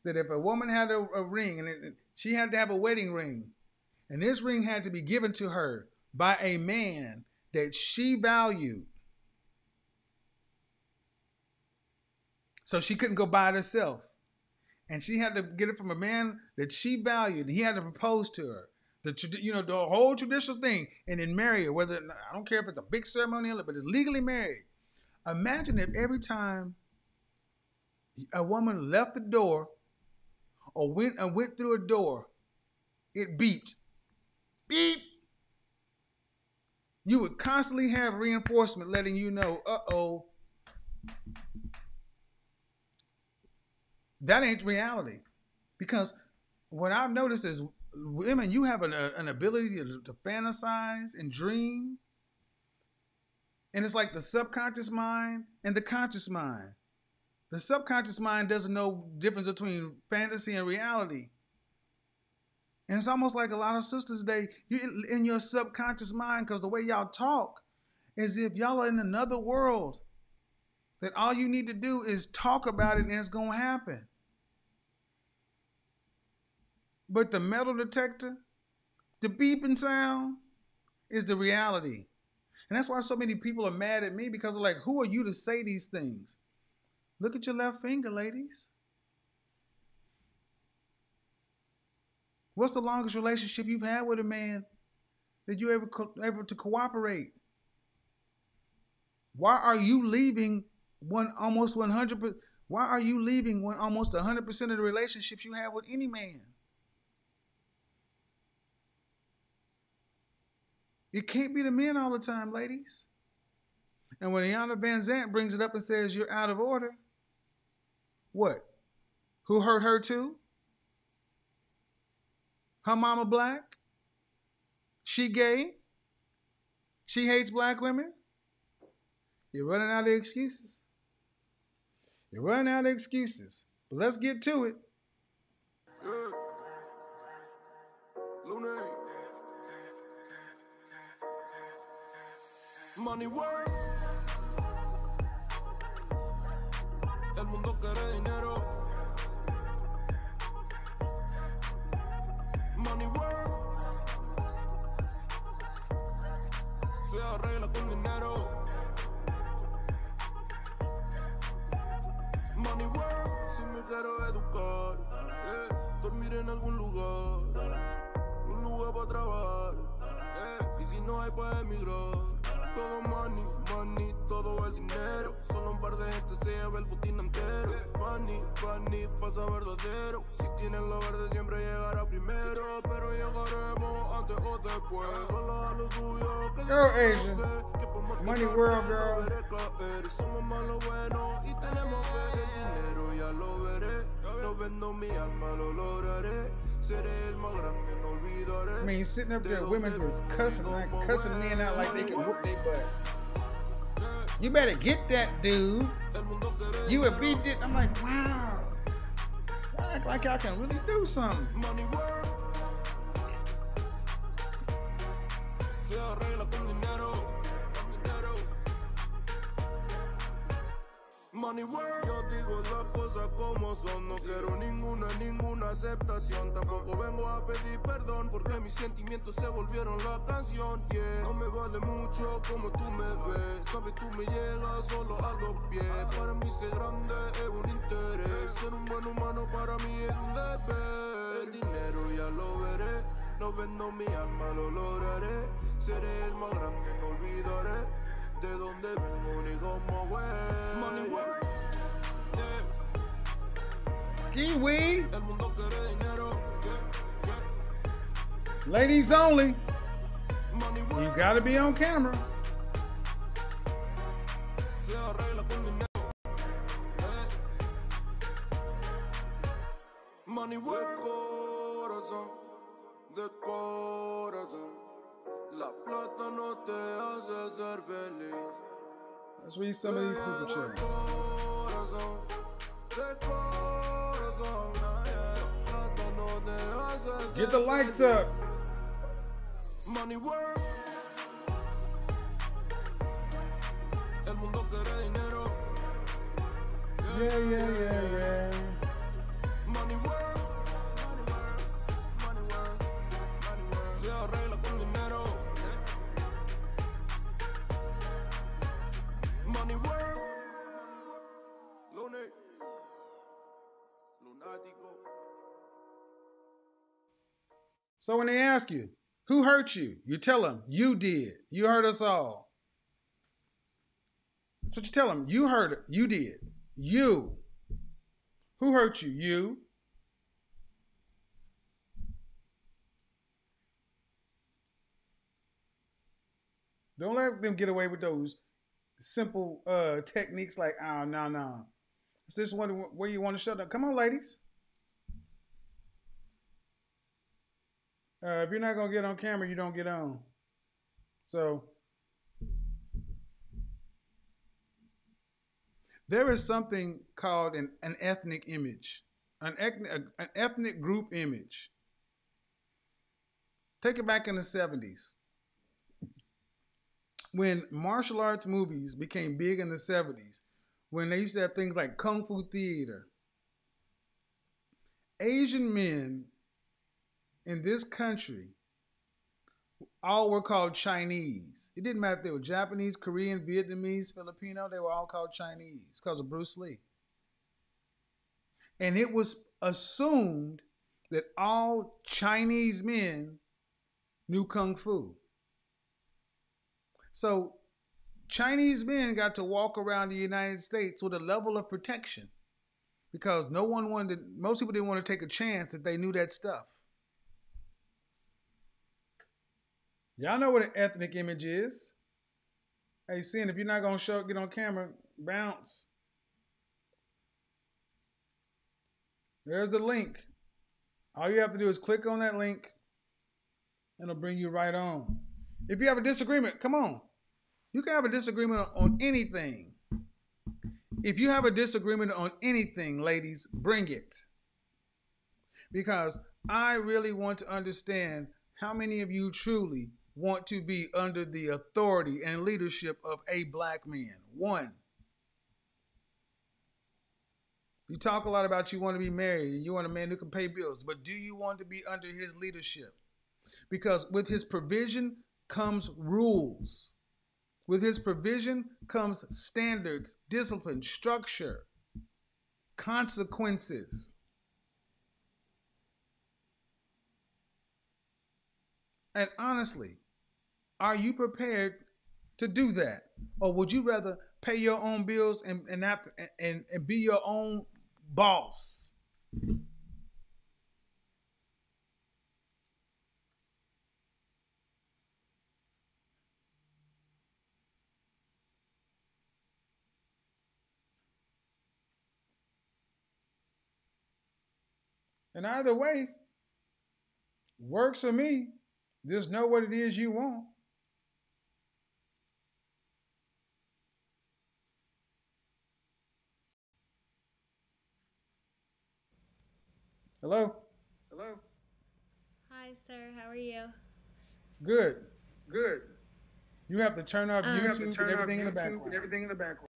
that if a woman had a ring and she had to have a wedding ring, and this ring had to be given to her by a man that she valued. So she couldn't go buy it herself. And she had to get it from a man that she valued. He had to propose to her. The whole traditional thing, and then marry her. Whether, I don't care if it's a big ceremonial, but it's legally married. Imagine if every time a woman left the door or went through a door, it beeped. Beep. You would constantly have reinforcement letting you know, uh-oh, that ain't reality. Because what I've noticed is women, you have an ability to fantasize and dream. And it's like the subconscious mind and the conscious mind. The subconscious mind doesn't know the difference between fantasy and reality. And it's almost like a lot of sisters today, you're in your subconscious mind because the way y'all talk is if y'all are in another world, that all you need to do is talk about it and it's going to happen. But the metal detector, the beeping sound, is the reality. And that's why so many people are mad at me, because they're like, who are you to say these things? Look at your left finger, ladies. What's the longest relationship you've had with a man that you ever to cooperate? Why are you leaving almost 100%? Why are you leaving when almost 100% of the relationships you have with any man? It can't be the men all the time, ladies. And when Iyanla Vanzant brings it up and says you're out of order, what? Who hurt her too? Her mama black? She gay? She hates black women? You're running out of excuses. You're running out of excuses. But let's get to it. Yeah. Lune. Money work. El mundo quiere dinero. Money work. Se arregla con dinero. Money work. Si me quiero educar, dormir en algún lugar, un lugar para trabajar, y si no hay para emigrar. Todo money, money, todo el dinero. Solo un par de gente se lleva el botín entero. Funny, funny, pasa verdadero. Si tienen lo verde siempre llegará primero. Pero llegaremos antes o después. Solo a lo suyo que Girl Asian. que por más que Money tarde world, no girl. veré caer. Somos malos buenos y tenemos fe. El dinero ya lo veré. No vendo mi alma, lo lograré. Seré el más grande, no olvidaré. I mean, sitting up there, women just cussing men out like they can whoop their butt. You better get that, dude. You would beat it. I'm like, wow. I act like I can really do something. Money work. Se arregla con dinero. Money work. Yo digo las cosas como son. No quiero ninguna aceptación. Tampoco vengo a pedir perdón porque mis sentimientos se volvieron la canción. Yeah. No me vale mucho como tú me ves. Sabes, tú me llegas solo a los pies. Para mí ser grande es un interés. Ser un buen humano para mí es un deber. El dinero ya lo veré. No vendo mi alma, lo lograré. Seré el más grande, no olvidaré de dónde vengo ni cómo voy. Money work, yeah. Kiwi. El mundo quiere dinero, yeah, yeah. Ladies only. Money work. You gotta be on camera. Se arregla con dinero, yeah. Money work. De corazón. La plata no te hace ser feliz. Let's read some of these super chats. Get the lights up. Money work. El mundo quiere dinero. Yeah. Money work. Money work. Se arregla con dinero. Money work. Lunático. So when they ask you, who hurt you? You tell them, you did. You hurt us all. That's what you tell them. You hurt it. You did. You. Who hurt you? You. Don't let them get away with those simple techniques like, oh, no. Is this one where you want to shut up? Come on, ladies. If you're not going to get on camera, you don't get on. So there is something called an ethnic image, an ethnic group image. Take it back in the 70s. When martial arts movies became big in the 70s, when they used to have things like Kung Fu theater, Asian men in this country all were called Chinese. It didn't matter if they were Japanese, Korean, Vietnamese, Filipino, they were all called Chinese because of Bruce Lee. And it was assumed that all Chinese men knew Kung Fu. So Chinese men got to walk around the United States with a level of protection because most people didn't want to take a chance that they knew that stuff. Y'all know what an ethnic image is. Hey, Sin, if you're not gonna get on camera, bounce. There's the link. All you have to do is click on that link, and it'll bring you right on. If you have a disagreement, come on. You can have a disagreement on anything. If you have a disagreement on anything, ladies, bring it. Because I really want to understand how many of you truly want to be under the authority and leadership of a black man. One. You talk a lot about you want to be married and you want a man who can pay bills, but do you want to be under his leadership? Because with his provision comes rules. With his provision comes standards, discipline, structure, consequences. And honestly, are you prepared to do that? Or would you rather pay your own bills and be your own boss? And either way, works for me. Just know what it is you want. Hello? Hello? Hi, sir. How are you? Good. Good. You have to turn off You have to YouTube turn and off everything in the YouTube background. and everything in the background.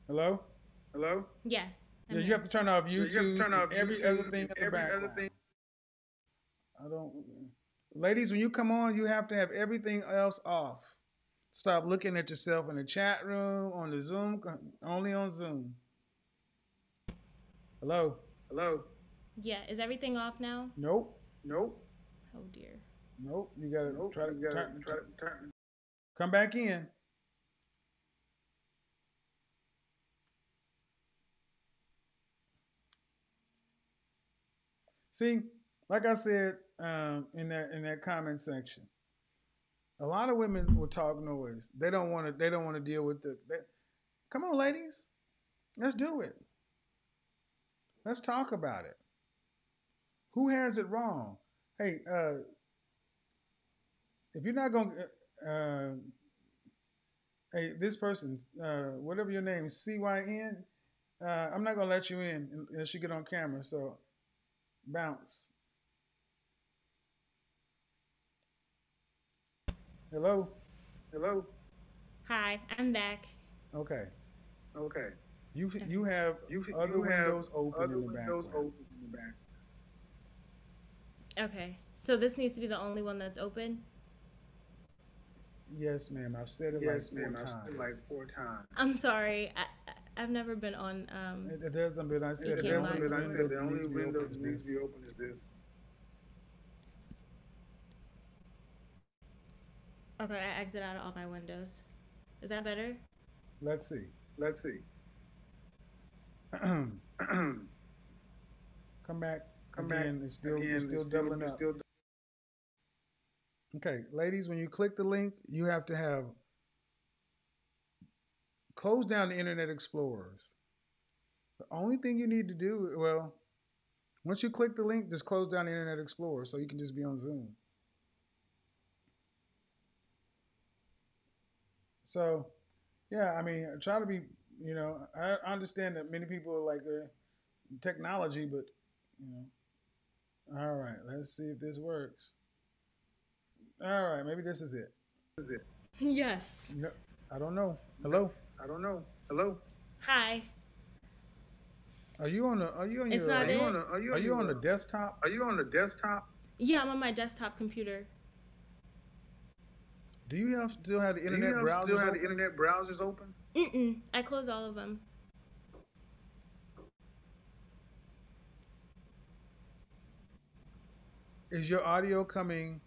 Hello? Hello? Yes. Yeah, you have to turn off YouTube. You have to turn off and every YouTube other thing in and the every other background. thing. I don't. Ladies, when you come on, you have to have everything else off. Stop looking at yourself in the chat room, on the Zoom, only on Zoom. Hello? Hello? Yeah. Is everything off now? Nope. Nope. Oh, dear. Nope. You gotta Nope. try to You gotta turn. Come back in. See, like I said in that comment section, a lot of women will talk noise. They don't want to deal with the. Come on, ladies, let's do it. Let's talk about it. Who has it wrong? Hey, if you're not gonna, hey, this person, whatever your name, CYN, I'm not gonna let you in unless you get on camera. So, bounce. Hello. Hello? Hi. I'm back. Okay. Okay. You have other windows open other in the windows background. open in the back. Okay. So this needs to be the only one that's open? Yes, ma'am. I've said it Yes, like ma'am. 4 I've times. said it like 4 times. I'm sorry. I've never been on. It doesn't, but I said You the can't only lie. I said the only window window that that needs to be open is this. Okay, I exit out of all my windows. Is that better? Let's see. Let's see. Come back. Come Again, back. it's still Again, it's still doubling up. Okay, ladies, when you click the link, you have to have close down the Internet Explorers. The only thing you need to do, well, once you click the link, just close down the Internet Explorer so you can just be on Zoom. So, yeah, I mean, try to be, I understand that many people are like technology, but, all right, let's see if this works. All right, maybe this is it. This is it. Yes. No, I don't know. Hello? I don't know. Hello? Hi. Are you on the desktop? Are you on the desktop? Yeah, I'm on my desktop computer. Do you still have the internet browsers still have open? the internet browsers open? I closed all of them. Is your audio coming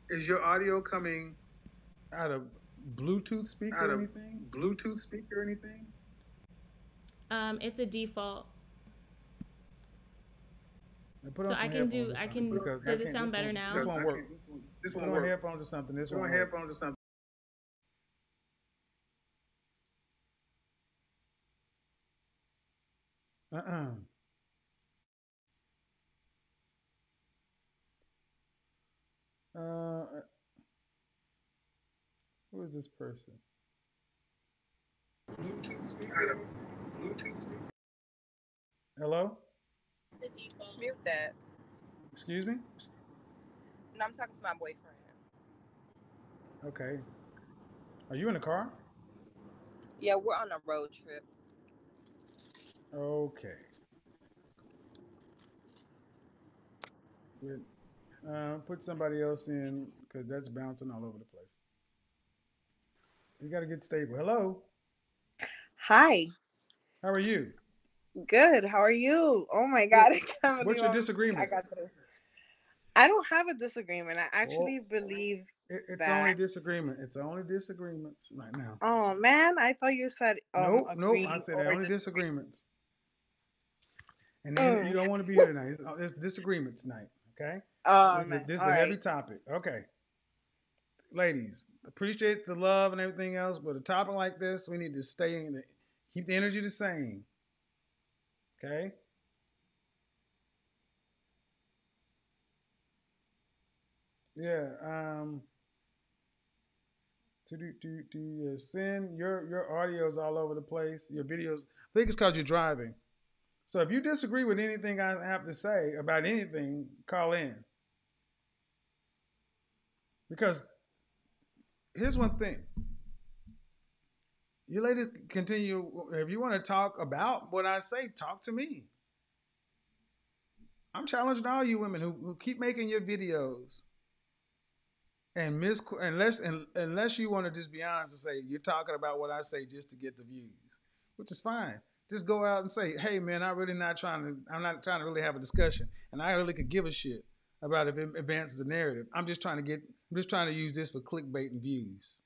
out of Bluetooth speaker or anything? Bluetooth speaker or anything? It's a default. Put So on I some can headphones do. or I something, can. because Does it sound better now? This won't work. Put on headphones or something. This won't work. Uh-uh. Uh, who is this person? Hello? Mute that. Excuse me? No, I'm talking to my boyfriend. Okay. Are you in the car? Yeah, we're on a road trip. Okay. Good. Put somebody else in, because that's bouncing all over the place. You got to get stable. Hello? Hi. How are you? Good. How are you? Oh my Good. God. I can't What's believe your disagreement? I got through. I don't have a disagreement. I actually Well, believe it's that. only disagreement. It's only disagreements right now. Oh man, I thought you said Nope. agree I said or only disagree. disagreements. And then you don't want to be here tonight. It's disagreement tonight. Okay. Man. This is All a right. heavy topic. Okay. Ladies, appreciate the love and everything else, but a topic like this, we need to stay in it. Keep the energy the same. Okay. Yeah. To send your audio's all over the place. Your videos. I think it's because you're driving. So if you disagree with anything I have to say about anything, call in. Because here's one thing. You ladies continue. If you want to talk about what I say, talk to me. I'm challenging all you women who keep making your videos and unless you want to just be honest and say you're talking about what I say just to get the views, which is fine. Just go out and say, hey man, I'm not trying to really have a discussion, and I really could give a shit about if it advances the narrative. I'm just trying to use this for clickbait and views.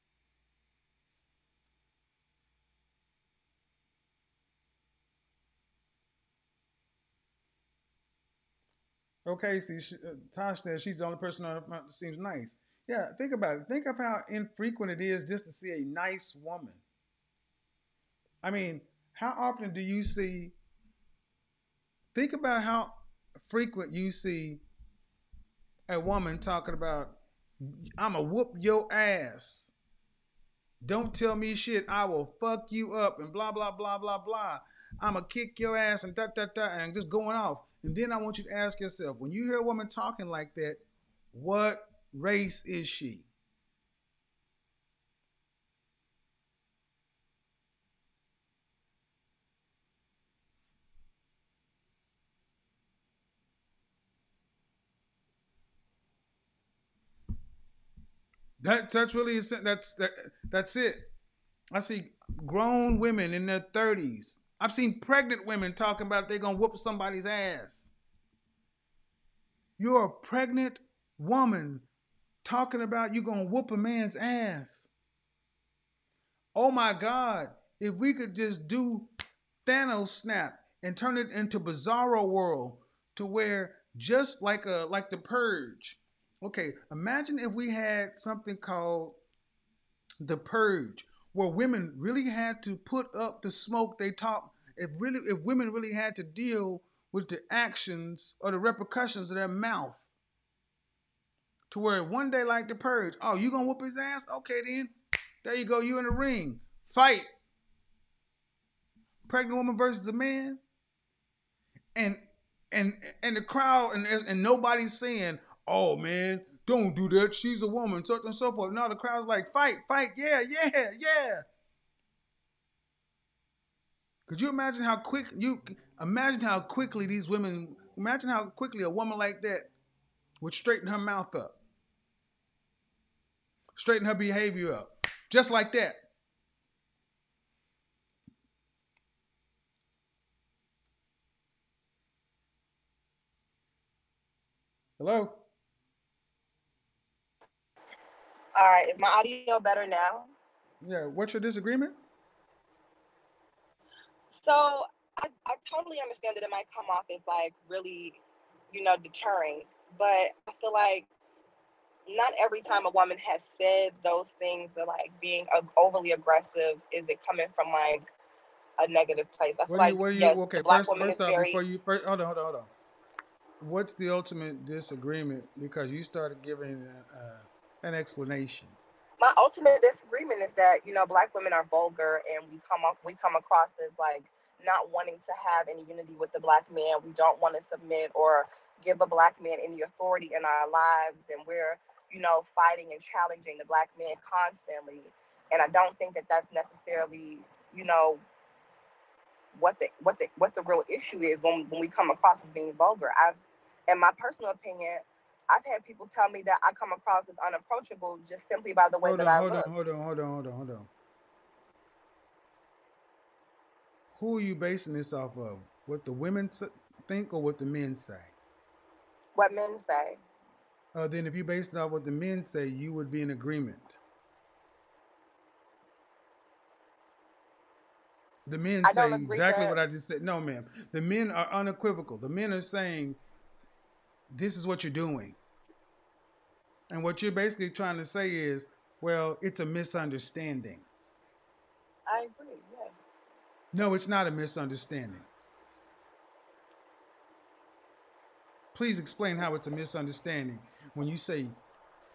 Okay, see, Tosh says she's the only person on the front that seems nice. Yeah, think about it. Think of how infrequent it is just to see a nice woman. I mean, how often do you see? Think about how frequent you see a woman talking about, "I'ma whoop your ass. Don't tell me shit. I will fuck you up," and blah blah blah blah blah. I'ma kick your ass and da da da, and just going off. And then I want you to ask yourself, when you hear a woman talking like that, what race is she? That's really that's it. I see grown women in their 30s. I've seen pregnant women talking about they're gonna whoop somebody's ass. You're a pregnant woman talking about you're gonna whoop a man's ass. Oh my God! If we could just do Thanos snap and turn it into Bizarro World, to where just like the Purge. Okay, imagine if we had something called the Purge, where women really had to put up the smoke they talk. If women really had to deal with the actions or the repercussions of their mouth, to where one day like the Purge, oh, you gonna whoop his ass? Okay, then there you go. You in the ring, fight. Pregnant woman versus a man, and and the crowd and nobody's saying, oh man, don't do that. She's a woman, so on and so forth. No, the crowd's like, fight, yeah, yeah, yeah. Could you imagine how quickly these women, imagine how quickly a woman like that would straighten her mouth up, straighten her behavior up, just like that. Hello? All right. Is my audio better now? Yeah, what's your disagreement? So I totally understand that it might come off as like really deterring. But I feel like not every time a woman has said those things, or like being overly aggressive, is it coming from like a negative place. I feel like, yes, okay, the black woman first is off, very. hold on. What's the ultimate disagreement? Because you started giving an explanation. My ultimate disagreement is that black women are vulgar, and we come across as like not wanting to have any unity with the black man. We don't want to submit or give a black man any authority in our lives, and we're fighting and challenging the black man constantly. And I don't think that that's necessarily you know what the real issue is when we come across as being vulgar. In my personal opinion, I've had people tell me that I come across as unapproachable just simply by the way that I look. Hold on. Who are you basing this off of? What the women think or what the men say? What men say. Then if you based it off what the men say, you would be in agreement. The men I say don't agree exactly that. what I just said. No, ma'am. The men are unequivocal. The men are saying, this is what you're doing. And what you're basically trying to say is, well, it's a misunderstanding. I agree, yes. No, it's not a misunderstanding. Please explain how it's a misunderstanding when you say,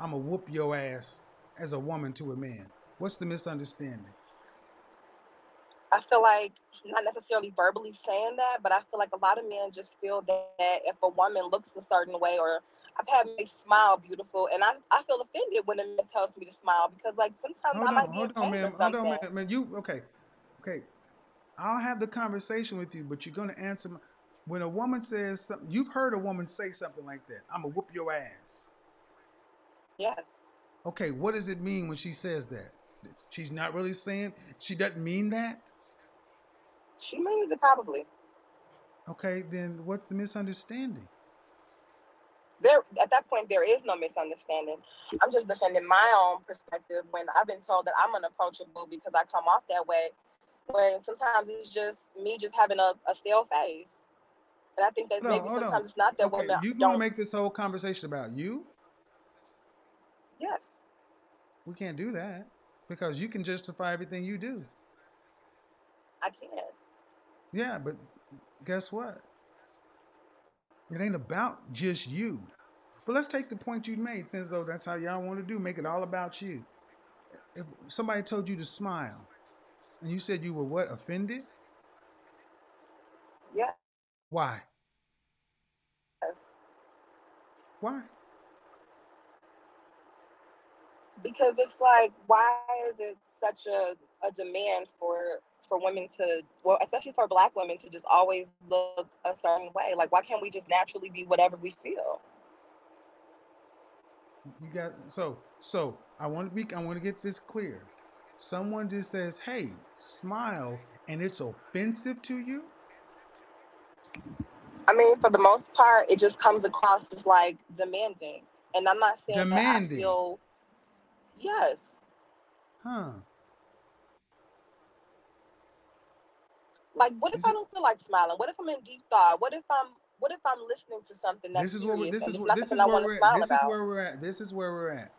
I'm going to whoop your ass as a woman to a man. What's the misunderstanding? I feel like not necessarily verbally saying that, but I feel like a lot of men just feel that if a woman looks a certain way, or I've had men smile beautiful, and I feel offended when a man tells me to smile, because like sometimes I might be in pain or something. Man. Okay. I'll have the conversation with you, but you're going to answer when a woman says something. You've heard a woman say something like that. I'm going to whoop your ass. Yes. Okay, what does it mean when she says that? She's not really saying, she doesn't mean that? She means it probably. Okay, then what's the misunderstanding? There, at that point, there is no misunderstanding. I'm just defending my own perspective when I've been told that I'm unapproachable because I come off that way, when sometimes it's just me just having a stale face. And I think that maybe Hold on. sometimes it's not that Okay, women you want to don't. make this whole conversation about you? Yes. We can't do that because you can justify everything you do. I can. Yeah, but guess what? It ain't about just you. But let's take the point you made, since though that's how y'all want to do, make it all about you. If somebody told you to smile and you said you were what, offended? Yeah. Why? Why? Because it's like, why is it such a demand for women to, well, especially for black women, to just always look a certain way? Like, why can't we just naturally be whatever we feel? You got I want to get this clear. Someone just says, "Hey, smile," and it's offensive to you? I mean, for the most part, it just comes across as like demanding. And I'm not saying that I Demanding. feel, yes. Huh. Like, what if Is I it don't feel like smiling? What if I'm in deep thought? What if I'm listening to something that's serious and it's not something I want to smile about? This is where we're at.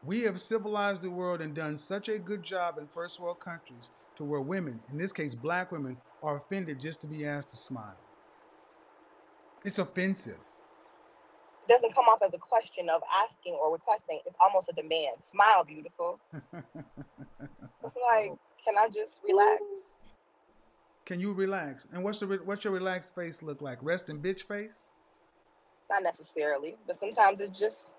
We have civilized the world and done such a good job in first world countries to where women, in this case black women, are offended just to be asked to smile. It's offensive. It doesn't come off as a question of asking or requesting. It's almost a demand. Smile, beautiful. Like, can I just relax? Can you relax? And what's your relaxed face look like? Resting bitch face? Not necessarily, but sometimes it's just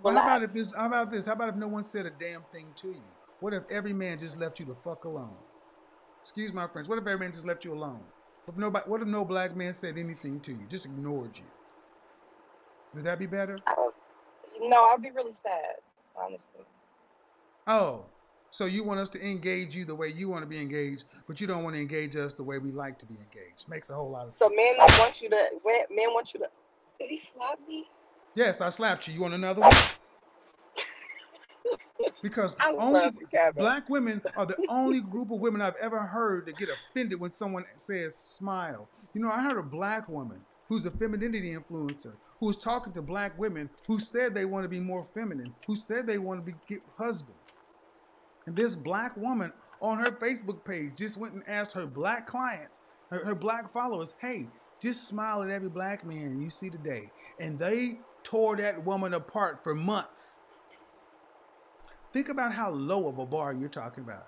Well, relaxed. how about this? How about if no one said a damn thing to you? What if every man just left you the fuck alone? Excuse my French. What if every man just left you alone? What if no black man said anything to you? Just ignored you? Would that be better? No, I'd be really sad, honestly. Oh, so you want us to engage you the way you want to be engaged, but you don't want to engage us the way we like to be engaged. Makes a whole lot of So sense. men want you to. Did he slap me? Yes, I slapped you. You want another one? Because I only love you, Kevin. black women are the only group of women I've ever heard to get offended when someone says smile. You know, I heard a black woman who's a femininity influencer, who's talking to black women who said they want to be more feminine, who said they want to get husbands. And this black woman on her Facebook page just went and asked her black clients, her black followers, hey, just smile at every black man you see today. And they tore that woman apart for months. Think about how low of a bar you're talking about.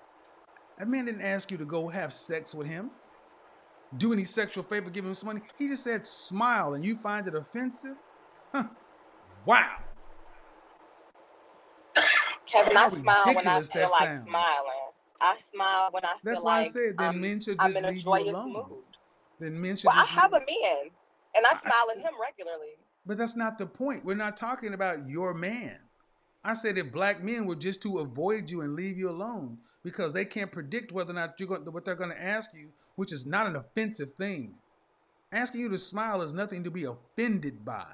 That man didn't ask you to go have sex with him, do any sexual favor, give him some money. He just said smile, and you find it offensive? Huh. Wow. Kevin, How I smile when I ridiculous feel that like sounds. smiling. I smile when I That's feel why I like said then men should I'm just in a leave you joyous alone. mood. Then men should Well, I just have leave. a man, and I smile at him regularly. But that's not the point. We're not talking about your man. I said if black men were just to avoid you and leave you alone because they can't predict whether or not what they're going to ask you, which is not an offensive thing. Asking you to smile is nothing to be offended by.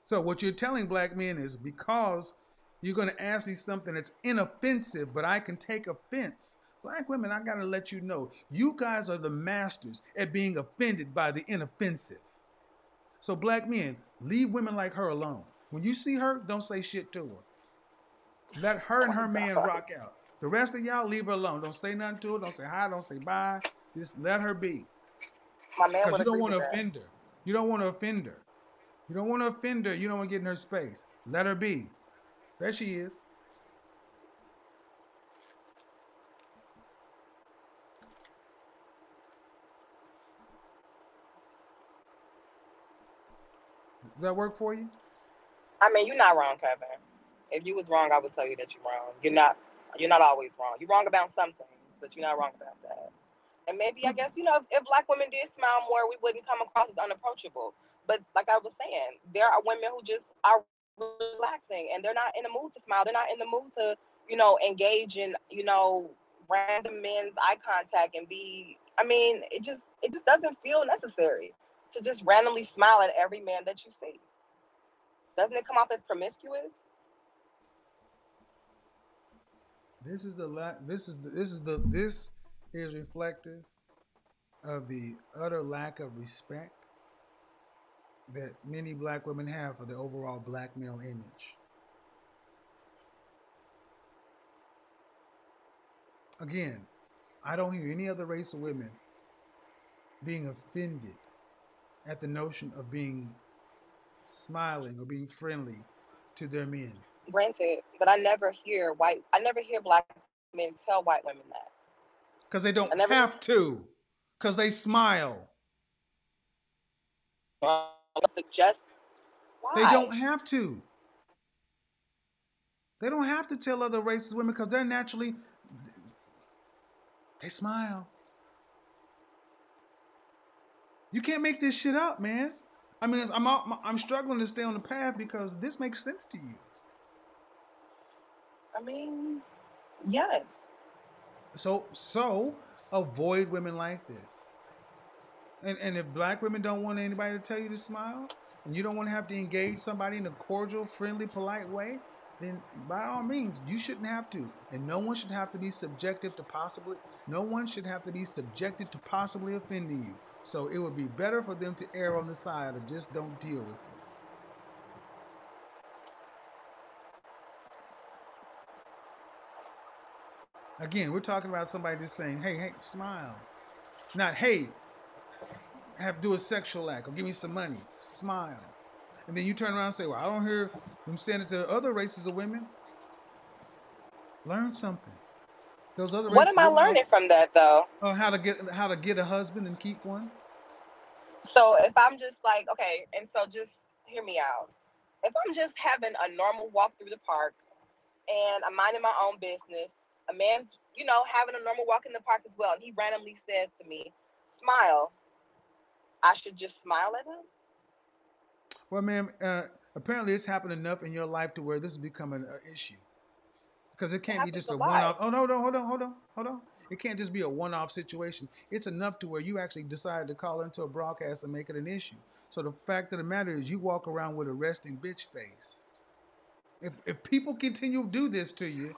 So what you're telling black men is because you're going to ask me something that's inoffensive, but I can take offense. Black women, I got to let you know, you guys are the masters at being offended by the inoffensive. So black men, leave women like her alone. When you see her, don't say shit to her. Let her and her man rock out. The rest of y'all, leave her alone. Don't say nothing to her. Don't say hi. Don't say bye. Just let her be. My man Because would you don't agree want to with that. offend her. You don't want to offend her. You don't want to offend her. You don't want to get in her space. Let her be. There she is. Does that work for you? I mean, you're not wrong, Kevin. If you was wrong, I would tell you that you're wrong. You're not always wrong. You're wrong about some things, but you're not wrong about that. And maybe, I guess, if black women did smile more, we wouldn't come across as unapproachable. But like I was saying, there are women who just are relaxing and they're not in the mood to smile. They're not in the mood to, engage in, random men's eye contact and be, I mean, it just doesn't feel necessary to just randomly smile at every man that you see. Doesn't it come off as promiscuous? This is reflective of the utter lack of respect that many black women have for the overall black male image. Again, I don't hear any other race of women being offended at the notion of being smiling or being friendly to their men. Granted, but I never hear black men tell white women that. Because they don't I never have to. Because they smile. suggest They why. don't have to. They don't have to tell other racist women because they're naturally, they smile. You can't make this shit up, man. I mean, I'm struggling to stay on the path because this makes sense to you. I mean, yes. So avoid women like this. And if black women don't want anybody to tell you to smile, and you don't want to have to engage somebody in a cordial, friendly, polite way, then by all means, you shouldn't have to. And no one should have to be subjected to possibly offending you. So it would be better for them to err on the side of just don't deal with you. Again, we're talking about somebody just saying, hey, smile. Not, hey, do a sexual act or give me some money. Smile. And then you turn around and say, well, I don't hear them saying it to other races of women. Learn something. Those other What races am of I women learning from that though? how to get a husband and keep one. So if I'm just like, okay, and so just hear me out. If I'm just having a normal walk through the park and I'm minding my own business, a man's, having a normal walk in the park as well, and he randomly says to me, smile, I should just smile at him? Well, ma'am, apparently it's happened enough in your life to where this is becoming an issue. Because it can't be just a one-off. Oh, no, hold on. It can't just be a one-off situation. It's enough to where you actually decided to call into a broadcast and make it an issue. So the fact of the matter is you walk around with a resting bitch face. If people continue to do this to you,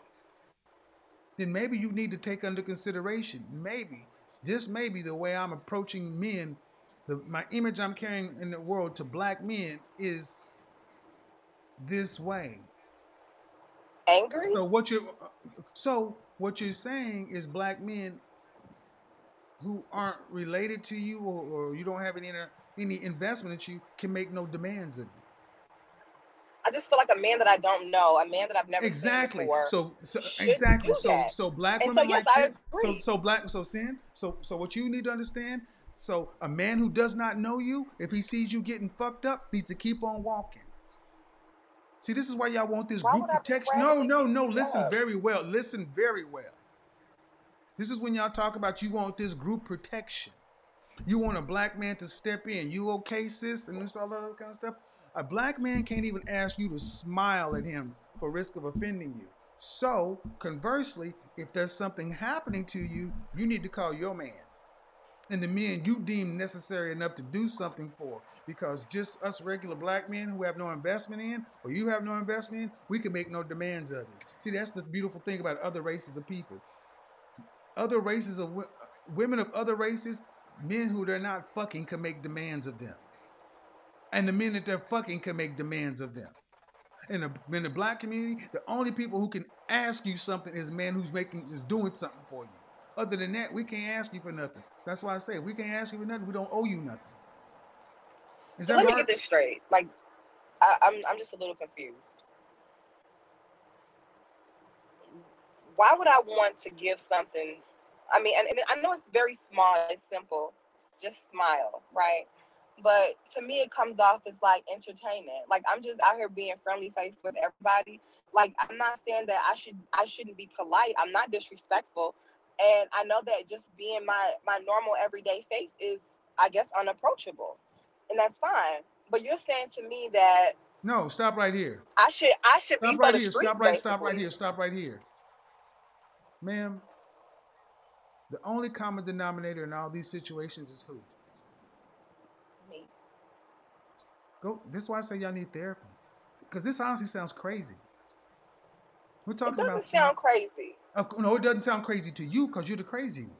then maybe you need to take under consideration, maybe this may be the way I'm approaching men. My image I'm carrying in the world to black men is this way. Angry? So what you're saying is black men who aren't related to you or you don't have any investment in you can make no demands of you. I just feel like a man that I don't know, a man that I've never seen before, shouldn't do that. So black And women so, yes, like I that. agree. So what you need to understand. So a man who does not know you, if he sees you getting fucked up, needs to keep on walking. See, this is why y'all want this Why group would I be protection. randomly No. beat Listen up? very well. Listen very well. This is when y'all talk about you want this group protection. You want a black man to step in. You okay, sis? And this all that kind of stuff. A black man can't even ask you to smile at him for risk of offending you. So, conversely, if there's something happening to you, you need to call your man. And the men you deem necessary enough to do something for. Because just us regular black men who have no investment in, or you have no investment in, we can make no demands of you. See, that's the beautiful thing about other races of people. Other races of women of other races, men who they're not fucking can make demands of them. And the men that they're fucking can make demands of them. In the black community, the only people who can ask you something is a man who's doing something for you. Other than that, we can't ask you for nothing. That's why I say, if we can't ask you for nothing, we don't owe you nothing. So let me get this straight. Like, I'm just a little confused. Why would I want to give something? I mean, and I know it's very small, it's simple. It's just smile, right? But to me, it comes off as like entertainment. Like, I'm just out here being friendly faced with everybody. Like, I'm not saying that I shouldn't be polite. I'm not disrespectful. And I know that just being my normal everyday face is, I guess, unapproachable. And that's fine. But you're saying to me that no, stop right here. I should be for the streets, basically. Stop right here. Ma'am, the only common denominator in all these situations is who? Me. This is why I say y'all need therapy. Because this honestly sounds crazy. We're talking about. It doesn't sound crazy. No, it doesn't sound crazy to you because you're the crazy one.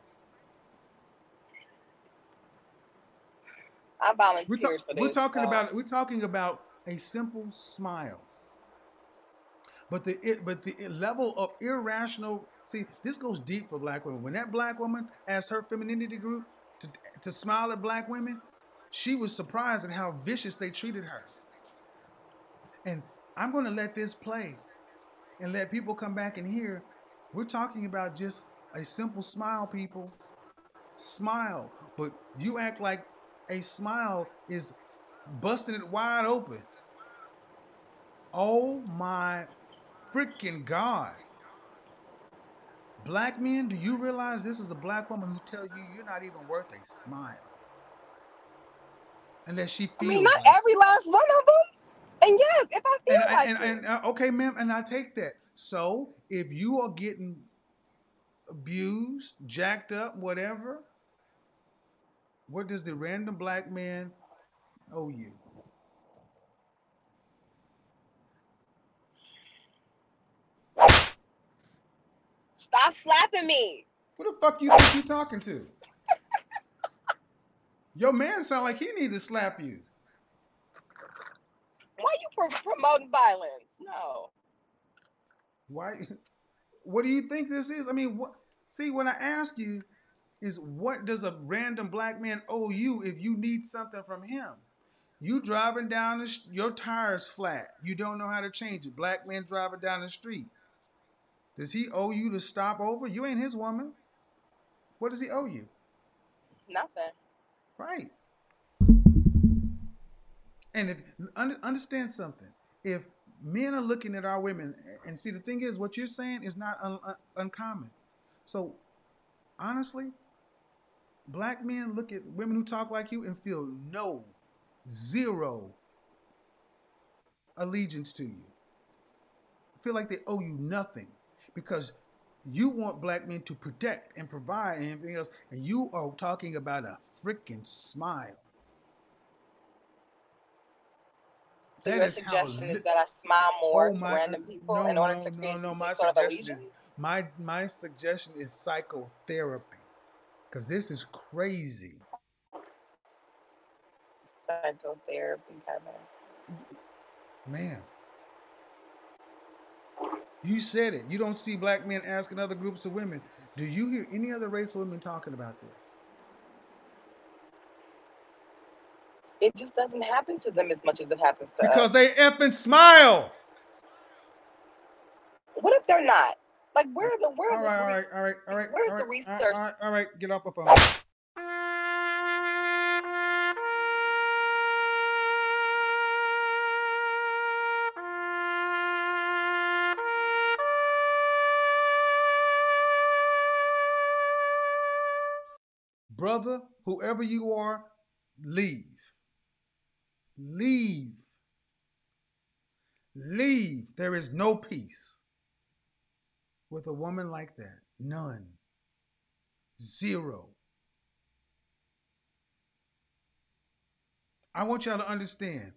I volunteered for this. We're talking about a simple smile. But the level of irrational. See, this goes deep for black women. When that black woman asked her femininity group to smile at black women, she was surprised at how vicious they treated her. And I'm going to let this play and let people come back and hear. We're talking about just a simple smile, people. Smile. But you act like a smile is busting it wide open. Oh my freaking God. Black men, do you realize this is a black woman who tells you you're not even worth a smile? Unless she feels. I mean, not like every last one of them. And yes, if I feel okay, ma'am, and I take that. So if you are getting abused, jacked up, whatever, what does the random black man owe you? Stop slapping me. Who the fuck you think you're talking to? Your man sound like he need to slap you. Why you promoting violence? No. Why? What do you think this is? I mean, what? See, when I ask you is what does a random black man owe you if you need something from him? You driving down your tire's flat. You don't know how to change it. Black man driving down the street. Does he owe you to stop over? You ain't his woman. What does he owe you? Nothing. Right. And if understand something, if men are looking at our women, and see, the thing is, what you're saying is not uncommon. So, honestly, black men look at women who talk like you and feel zero allegiance to you. Feel like they owe you nothing because you want black men to protect and provide and everything else, and you are talking about a freaking smile. So your suggestion is that I smile more to random people in order to create some sort of allegiance? My suggestion is psychotherapy. because this is crazy. Psychotherapy, Kevin. Man, you said it. You don't see black men asking other groups of women. Do you hear any other race of women talking about this? It just doesn't happen to them as much as it happens to Because us. they effing smile. What if they're not? Like, where All right. Where's the research? All right. Get off the phone. Brother, whoever you are, leave. Leave. Leave. There is no peace with a woman like that. None. Zero. I want y'all to understand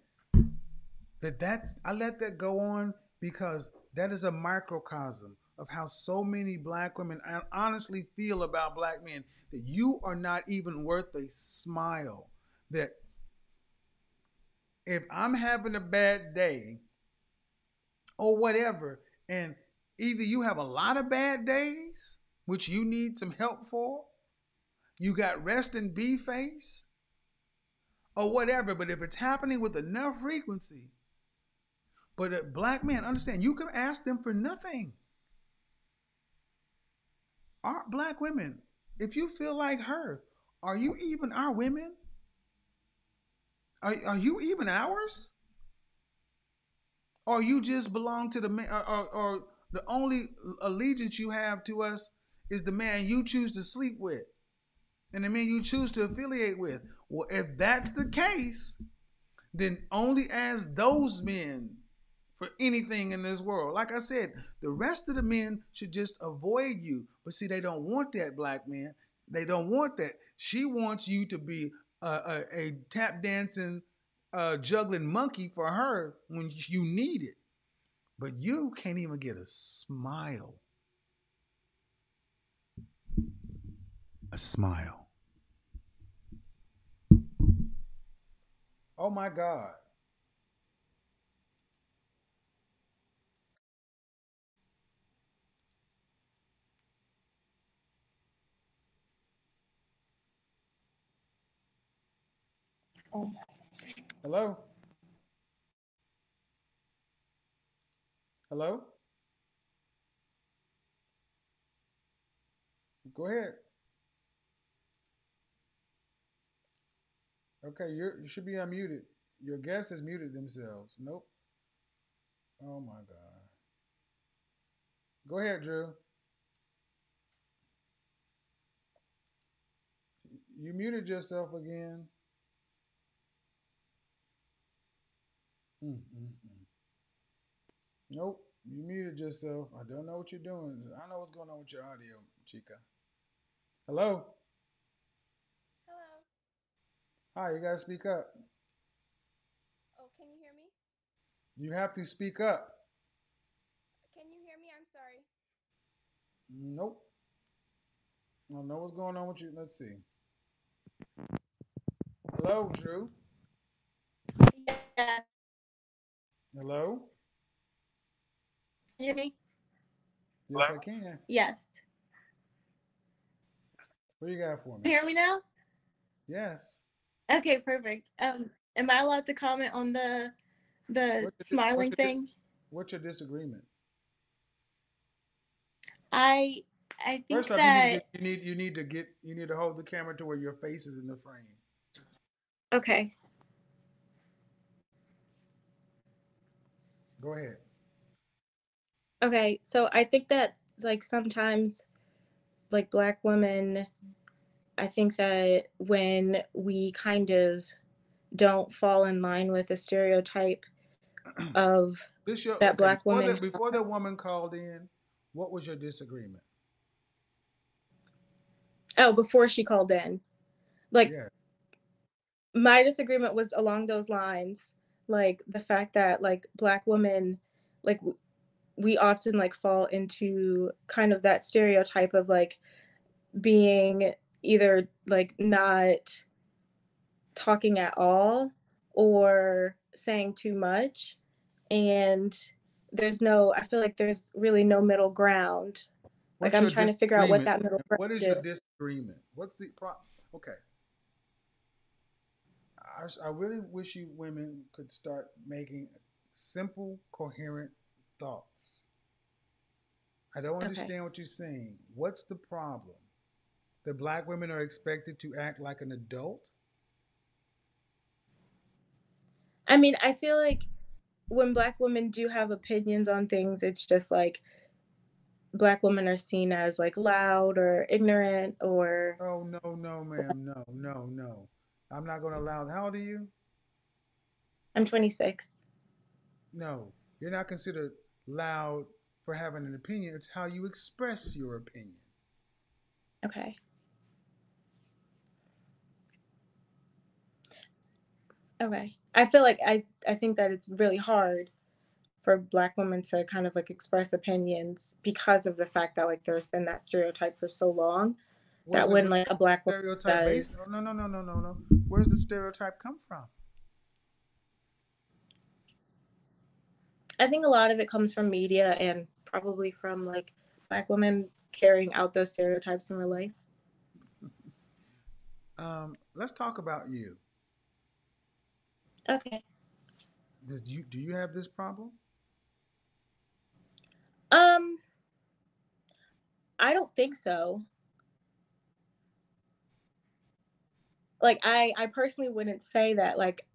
that I let that go on because that is a microcosm of how so many black women honestly feel about black men, that you are not even worth a smile. That if I'm having a bad day or whatever, and either you have a lot of bad days, which you need some help for, you got rest and be face, or whatever, but if it's happening with enough frequency, but a black man, understand, you can ask them for nothing. Our black women, if you feel like her, are you even our women? Are you even ours? Or you just belong to the man, or the only allegiance you have to us is the man you choose to sleep with and the man you choose to affiliate with? Well, if that's the case, then only ask those men for anything in this world. Like I said, the rest of the men should just avoid you. But see, they don't want that, black man. They don't want that. She wants you to be a tap dancing, juggling monkey for her when you need it. But you can't even get a smile. A smile. Oh my God. Hello? Hello? Go ahead. Okay, you should be unmuted. Your guest has muted themselves. Nope. Oh my God. Go ahead, Drew. You muted yourself again. Mm. Nope. You muted yourself. I don't know what you're doing. I know what's going on with your audio, Chica. Hello? Hello. Hi, you gotta speak up. Oh, can you hear me? You have to speak up. Can you hear me? I'm sorry. Nope. I don't know what's going on with you. Let's see. Hello, Drew. Yeah. Hello? Can you hear me? Yes, I can. Yes. What you got for Can me? you hear me now? Yes. Okay, perfect. Am I allowed to comment on the smiling thing? What's your disagreement? I think First off, that you need to hold the camera to where your face is in the frame. okay. Go ahead. Okay, so I think that like sometimes like black women, I think that when we kind of don't fall in line with a stereotype of that black women before the woman called in, what was your disagreement? Oh, before she called in. Like Yeah. my disagreement was along those lines, like the fact that like black women, like we often like fall into kind of that stereotype of like being either like not talking at all or saying too much. And I feel like there's really no middle ground. Like What's I'm your trying to figure out what disagreement? that middle ground What is your is. disagreement? What's the problem? Okay. I really wish you women could start making simple, coherent thoughts. I don't Okay. understand what you're saying. What's the problem? The black women are expected to act like an adult? I mean, I feel like when black women do have opinions on things, it's just like black women are seen as like loud or ignorant or Oh, no, no, ma'am. No, no, no. I'm not going to allow. How old are you? I'm 26. No, you're not considered loud for having an opinion. It's how you express your opinion. Okay. Okay. I feel like I think that it's really hard for black women to kind of like express opinions because of the fact that like there's been that stereotype for so long that Where's when the like a black woman stereotype based? does, No, no, no, no, no, no. Where's the stereotype come from? I think a lot of it comes from media and probably from like black women carrying out those stereotypes in real life. Let's talk about you. Okay. Do you have this problem? Um, I don't think so. Like I personally wouldn't say that like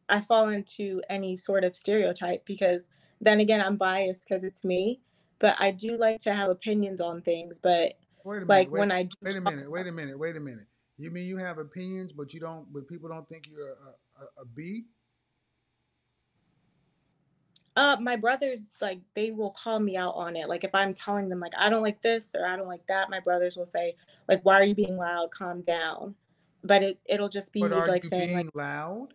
I fall into any sort of stereotype because then again I'm biased because it's me, but I do like to have opinions on things, but Wait a minute. like Wait. when I do Wait a talk minute. Wait a minute. Wait a minute. You mean you have opinions, but you don't? But people don't think you're a B? my brothers like they will call me out on it. Like if I'm telling them like I don't like this or I don't like that, my brothers will say like why are you being loud? Calm down. But it'll just be But me are like you saying like being loud?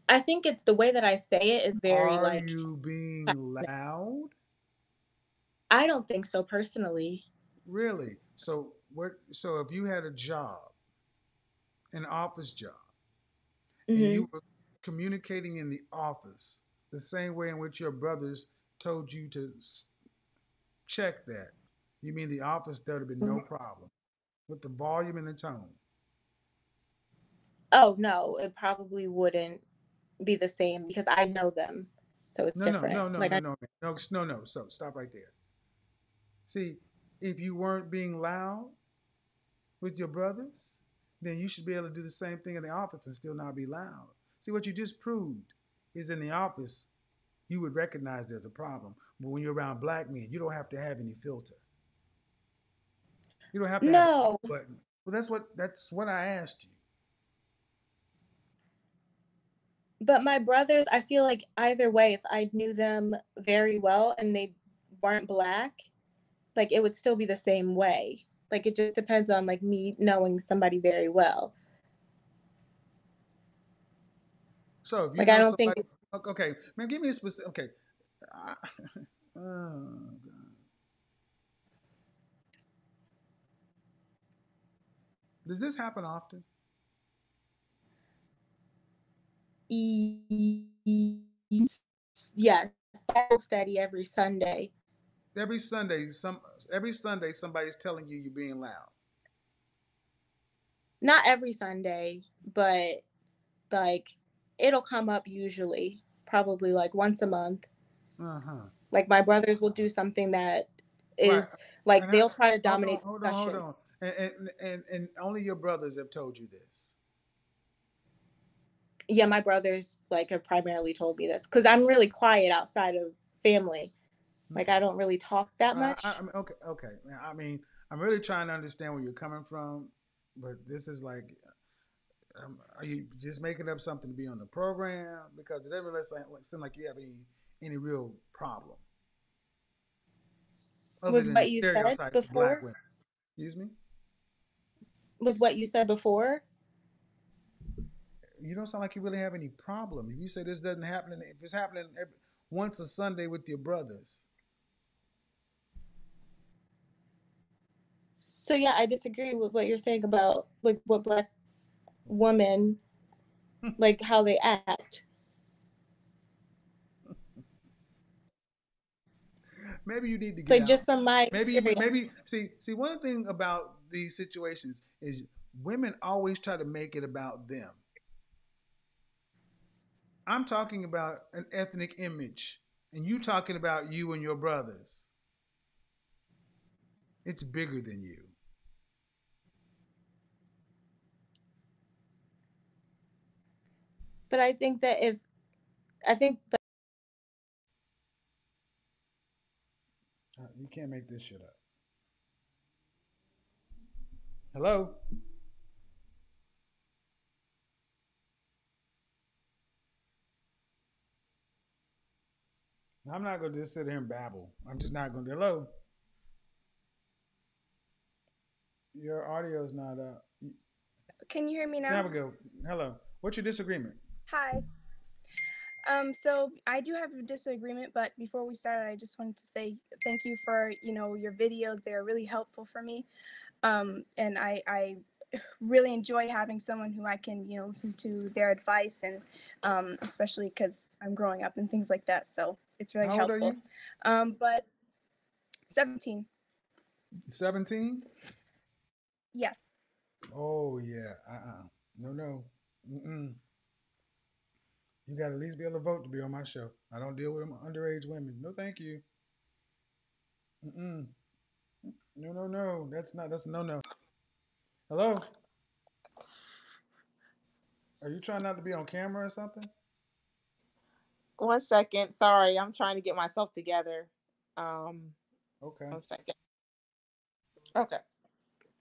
I think it's the way that I say it is very Are like you being loud? I don't think so personally. Really? So what? So if you had a job, an office job, and Hmm. you were communicating in the office the same way in which your brothers told you to check that, you mean the office there would have been no problem with the volume and the tone? Oh no, it probably wouldn't be the same because I know them. So it's No, no, different. no, no, Like no, I no, no, no, no. So stop right there. See, if you weren't being loud with your brothers, then you should be able to do the same thing in the office and still not be loud. See, what you just proved is in the office, you would recognize there's a problem. But when you're around black men, you don't have to have any filter. You don't have to have a no, button. Well, that's what I asked you. but my brothers, I feel like either way, if I knew them very well and they weren't black, like it would still be the same way. Like it just depends on like me knowing somebody very well. So if you Like I know don't think somebody, okay, man, give me a specific. Okay, I, oh, God. Does this happen often? yes, Bible study every Sunday. Every Sunday, somebody's telling you you're being loud. Not every Sunday, but like it'll come up usually, probably like once a month. Uh huh. Like my brothers will do something that Right. is like And I, they'll try to hold on, dominate hold the on, hold discussion. on. And only your brothers have told you this. Yeah, my brothers like have primarily told me this because I'm really quiet outside of family. Like Okay. I don't really talk that I much. mean, okay, okay. I mean, I'm really trying to understand where you're coming from, but this is like, are you just making up something to be on the program? Because it doesn't really seem like you have any real problem other With than the what you said stereotypes of black before, women. Excuse me. with what you said before, You don't sound like you really have any problem. If you say this doesn't happen, if it's happening once a Sunday with your brothers, So yeah, I disagree with what you're saying about like what Black women, like how they act. Maybe you need to get Like out. just from my Maybe experience. see one thing about these situations is women always try to make it about them. I'm talking about an ethnic image, and you talking about you and your brothers. It's bigger than you. But I think that You can't make this shit up. Hello? I'm not going to just sit here and babble. I'm just not going to. Hello? Your audio is not up. Can you hear me now? There we go. Hello. What's your disagreement? Hi. So I do have a disagreement, but before we start, I just wanted to say thank you for, your videos. They're really helpful for me. And I really enjoy having someone who I can, listen to their advice, and especially because I'm growing up and things like that. So it's really How old helpful. Are you? But 17. 17? Yes. Oh, yeah. No. Mm-mm. You got to at least be able to vote to be on my show. I don't deal with underage women. No, thank you. Mm-mm. No. That's a no. Hello? Are you trying not to be on camera or something? 1 second. Sorry, I'm trying to get myself together. Okay. 1 second. Okay.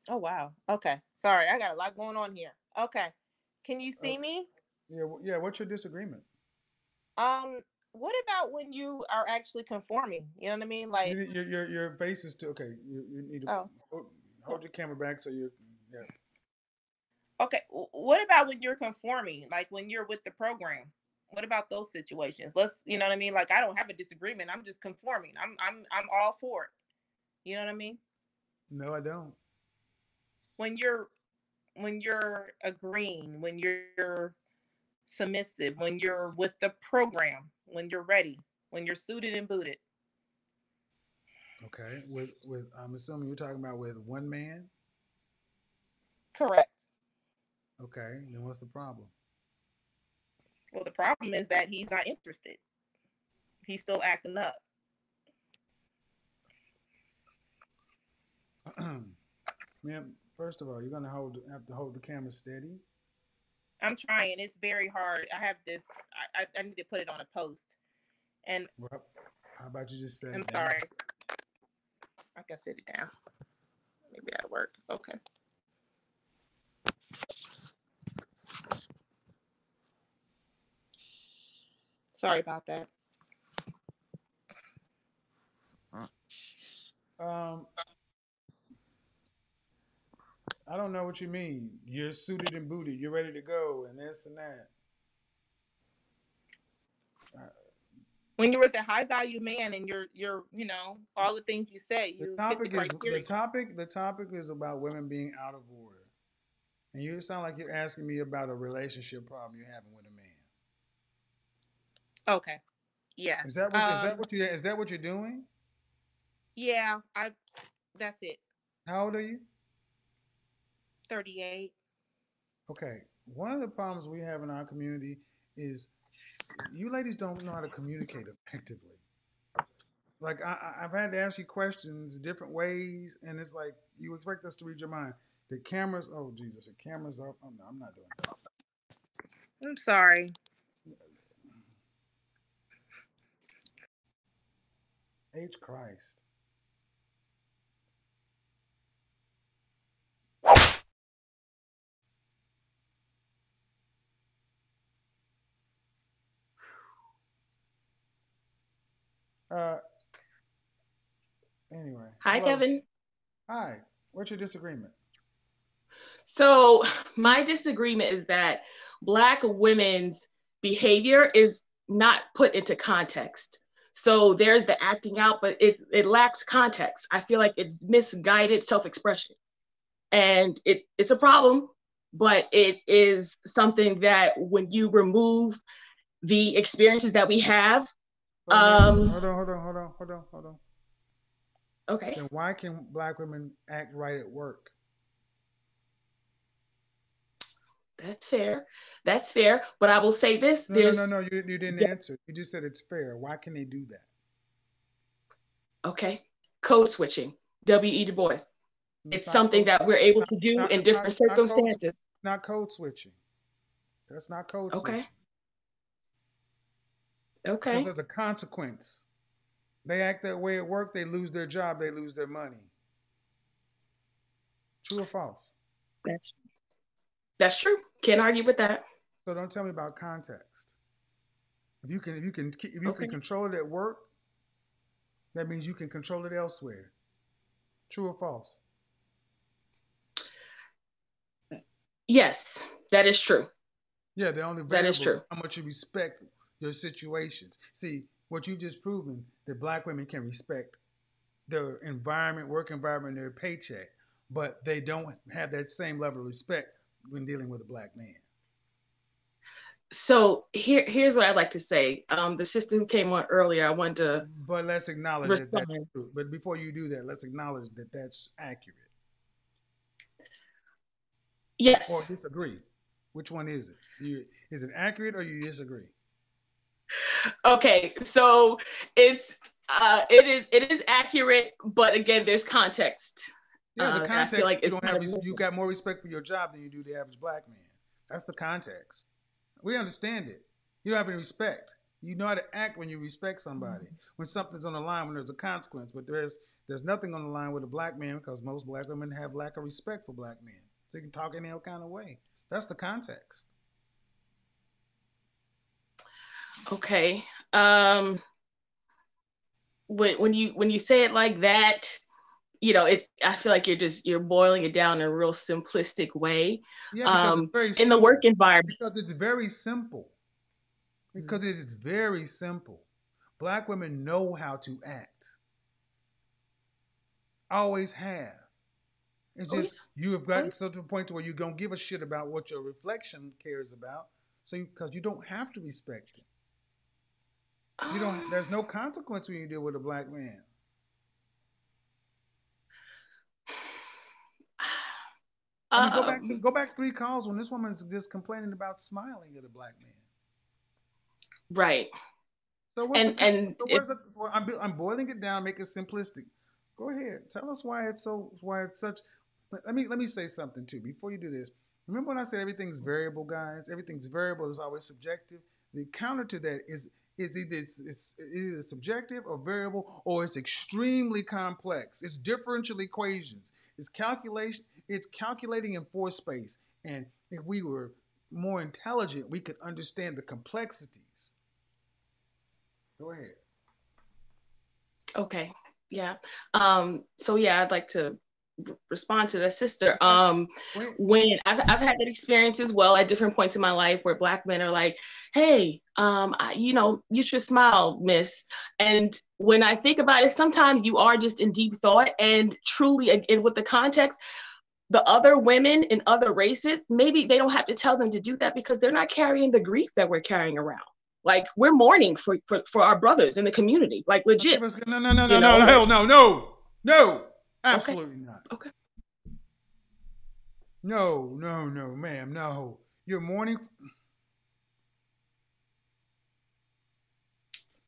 Oh, wow. Okay. Sorry, I got a lot going on here. Okay. Can you see me? Yeah. What's your disagreement? What about when you are actually conforming? You know what I mean? Like your face is too okay. You need to hold your camera back so you're. Yeah. Okay. What about when you're conforming? Like when you're with the program? What about those situations? You know what I mean? Like I don't have a disagreement. I'm just conforming. I'm all for it. You know what I mean? No, I don't. When you're agreeing, when you're submissive, when you're with the program, when you're ready, when you're suited and booted. Okay. With I'm assuming you're talking about with one man? Correct. Okay. Then what's the problem? Well, the problem is that he's not interested. He's still acting up. Ma'am, first of all, you're gonna have to hold the camera steady. I'm trying. It's very hard. I have this. I need to put it on a post. And well, how about you just say? I'm sorry. I can sit it down. Maybe that'll work. Okay. Sorry about that. I don't know what you mean. You're suited and booted. You're ready to go, and this and that. When you're with a high value man and you're all the things you say, the topic is about women being out of order, and you sound like you're asking me about a relationship problem you're having with a man. Okay. Yeah. Is that what you're doing? Yeah, that's it. How old are you? 38. Okay. One of the problems we have in our community is you ladies don't know how to communicate effectively. Like I've had to ask you questions different ways, and it's like you expect us to read your mind. The cameras, oh Jesus, the cameras up. Oh, no, I'm not doing that. I'm sorry. H Christ. Anyway. Hi, hello. Kevin. Hi. What's your disagreement? So my disagreement is that Black women's behavior is not put into context. So there's the acting out, but it lacks context. I feel like it's misguided self-expression. and it's a problem, but it is something that when you remove the experiences that we have. Hold on. Okay. Then why can Black women act right at work? That's fair. That's fair. But I will say this: No. You didn't answer. You just said it's fair. Why can they do that? Okay. Code switching. W.E. Du Bois. It's something that we're able to do in different circumstances. Not code switching. That's not code switching. Okay. Because there's a consequence. They act that way at work, they lose their job, they lose their money. True or false? That's true. Can't argue with that. So don't tell me about context. If you can control it at work, that means you can control it elsewhere. True or false? Yes, that is true. Yeah, the only variable is true. How much you respect your situations. See, what you've just proven, that Black women can respect their environment, work environment, their paycheck, but they don't have that same level of respect when dealing with a Black man. So here's what I'd like to say. The sister who came on earlier, I wanted to. But let's acknowledge that that's true. But before you do that, let's acknowledge that that's accurate. Yes. Or disagree. Which one is it? Is it accurate or you disagree? Okay, so it is accurate, but again, there's context. Yeah, the context. I feel like you got more respect for your job than you do the average Black man. That's the context. We understand it. You don't have any respect. You know how to act when you respect somebody. When something's on the line, when there's a consequence. But there's nothing on the line with a Black man because most Black women have lack of respect for Black men. So you can talk any kind of way. That's the context. Okay. When you say it like that, I feel like you're boiling it down in a real simplistic way. Yeah, because it's very simple. In the work environment. Because it's very simple. Because it's very simple. Black women know how to act. Always have. It's just you have gotten to the point to where you don't give a shit about what your reflection cares about. So because you don't have to respect it. There's no consequence when you deal with a Black man. I mean, go back 3 calls when this woman is just complaining about smiling at a Black man. Right. So I'm boiling it down, make it simplistic. Go ahead, tell us why it's such. Let me say something too before you do this. Remember when I said everything's variable, guys? Everything's variable is always subjective. The counter to that is either subjective or variable, or it's extremely complex. It's differential equations. It's calculating in force space. And if we were more intelligent, we could understand the complexities. Go ahead. Okay. Yeah. So yeah, I'd like to respond to that sister. When I've had that experience as well at different points in my life where Black men are like, hey, you should smile, miss. And when I think about it, sometimes you are just in deep thought, and truly, and with the context, the other women in other races, maybe they don't have to tell them to do that because they're not carrying the grief that we're carrying around. Like, we're mourning for our brothers in the community, like legit. No. Absolutely not. Okay. No, ma'am, no. You're mourning.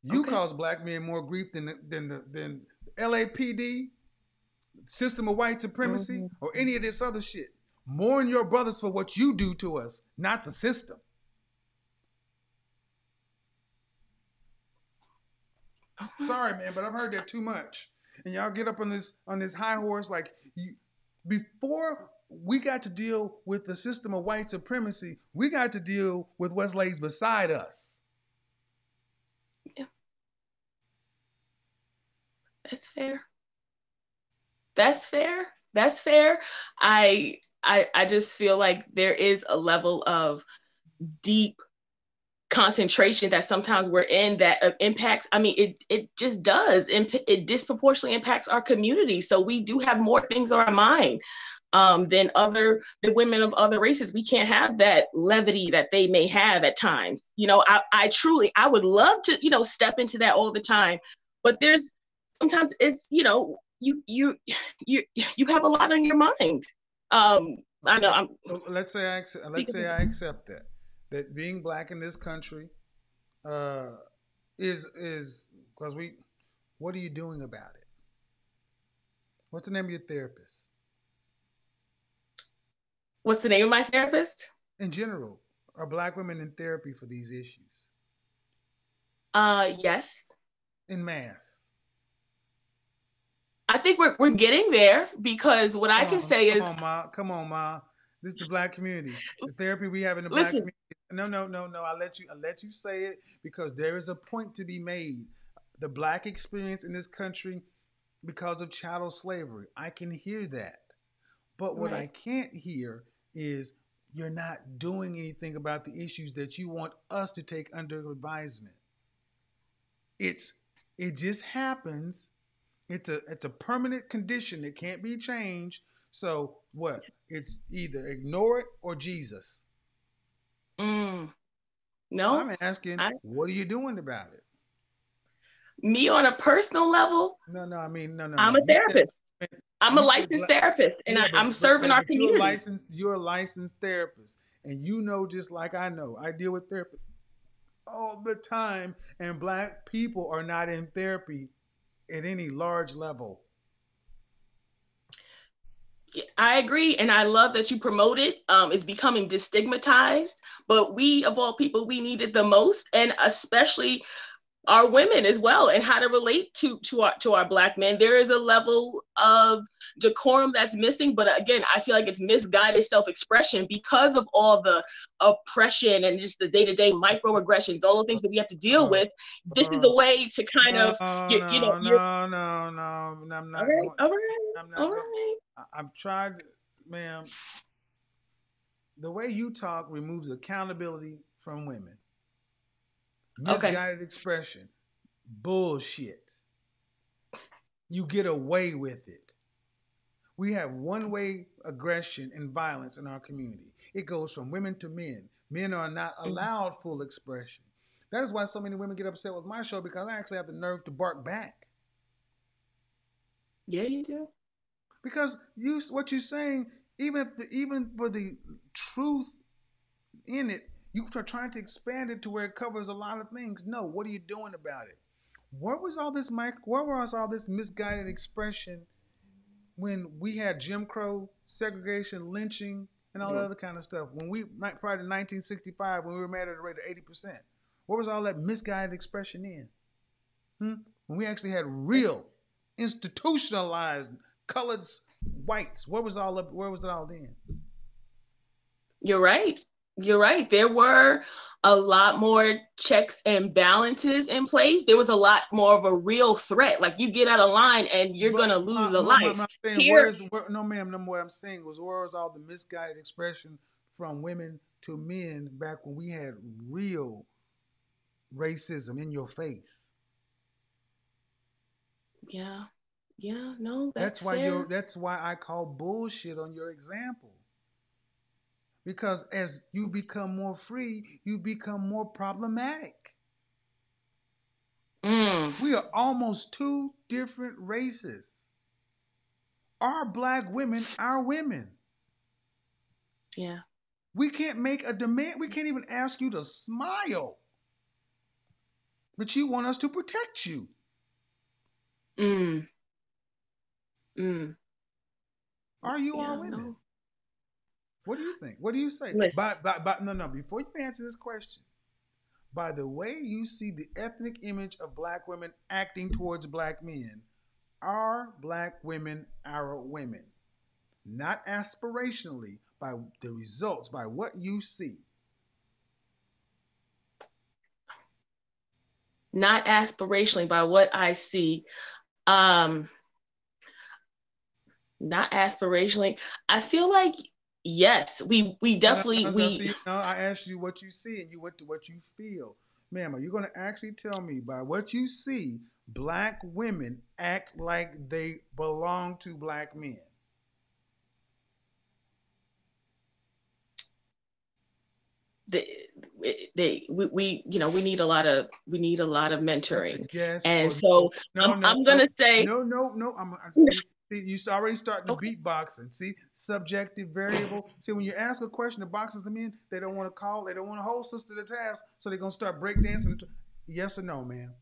You cause Black men more grief than LAPD, system of white supremacy, or any of this other shit. Mourn your brothers for what you do to us, not the system. Sorry, man, but I've heard that too much. And y'all get up on this high horse like before we got to deal with the system of white supremacy, we got to deal with what lays beside us. Yeah. That's fair. That's fair. I just feel like there is a level of deep concentration that sometimes we're in that impacts. I mean, it just does. It disproportionately impacts our community. So we do have more things on our mind. than the women of other races. We can't have that levity that they may have at times. You know, I would love to, you know, step into that all the time, but there's sometimes it's, you know, you have a lot on your mind. I know. Let's say I accept that being black in this country is because what are you doing about it? What's the name of your therapist? What's the name of my therapist? In general, are black women in therapy for these issues? Yes. In mass. I think we're getting there, because what I can say is, come on, Ma. This is the black community. The therapy we have in the black listen, community. No. I let you say it, because there is a point to be made. The black experience in this country, because of chattel slavery, I can hear that. But what I can't hear is you're not doing anything about the issues that you want us to take under advisement. It just happens. It's a permanent condition that can't be changed. So what? It's either ignore it or Jesus. No. I'm asking, what are you doing about it? Me on a personal level? No. I'm a therapist. I'm a licensed therapist, and I'm serving our community. You're a licensed therapist, and you know, just like I know, I deal with therapists all the time, and black people are not in therapy at any large level. I agree, and I love that you promote it. It's becoming destigmatized, but we, of all people, we need it the most, and especially our women as well, and how to relate to our black men. There is a level of decorum that's missing, but again, I feel like it's misguided self-expression because of all the oppression and just the day-to-day microaggressions, all the things that we have to deal with. This is a way to kind of, I've tried, ma'am. The way you talk removes accountability from women. Misguided expression. Bullshit. You get away with it. We have one-way aggression and violence in our community. It goes from women to men. Men are not allowed full expression. That is why so many women get upset with my show, because I actually have the nerve to bark back. Yeah, you do. Because what you're saying, even for the truth in it, you are trying to expand it to where it covers a lot of things. No, what are you doing about it? Where was all this misguided expression when we had Jim Crow, segregation, lynching, and all that other kind of stuff? Prior to 1965, when we were mad at a rate of 80%, where was all that misguided expression in? When we actually had real, institutionalized colored whites, where was it all then? You're right. There were a lot more checks and balances in place. There was a lot more of a real threat. Like, you get out of line and you're going to lose a life. No, ma'am. What I'm saying was, where was all the misguided expression from women to men back when we had real racism in your face? Yeah. No, that's why that's why I call bullshit on your example. Because as you become more free, you become more problematic. We are almost two different races. Our black women are women. Yeah. We can't make a demand. We can't even ask you to smile. But you want us to protect you. Are you all women? No. What do you think? What do you say? No. Before you answer this question, by the way you see the ethnic image of black women acting towards black men, are black women our women? Not aspirationally, by the results, by what you see. Not aspirationally, by what I see. Not aspirationally. I feel like, yes, we definitely. I asked you what you see, and you went to what you feel. Ma'am, are you going to actually tell me, by what you see, black women act like they belong to black men? we need a lot of mentoring. Yes. And so I'm gonna say no. See, you already starting the beatboxing. See, subjective variable. See, when you ask a question, the boxes them in, they don't want to call, they don't want to hold sister to the task, so they're gonna start breakdancing. Yes or no, ma'am?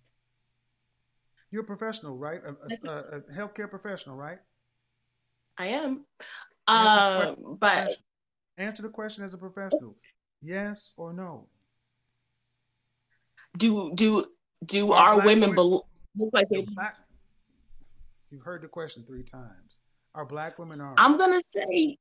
You're a professional, right? A healthcare professional, right? I am. But answer the question as a professional. Yes or no? Do our women look like they? You've heard the question 3 times. Are black women armed? I'm gonna say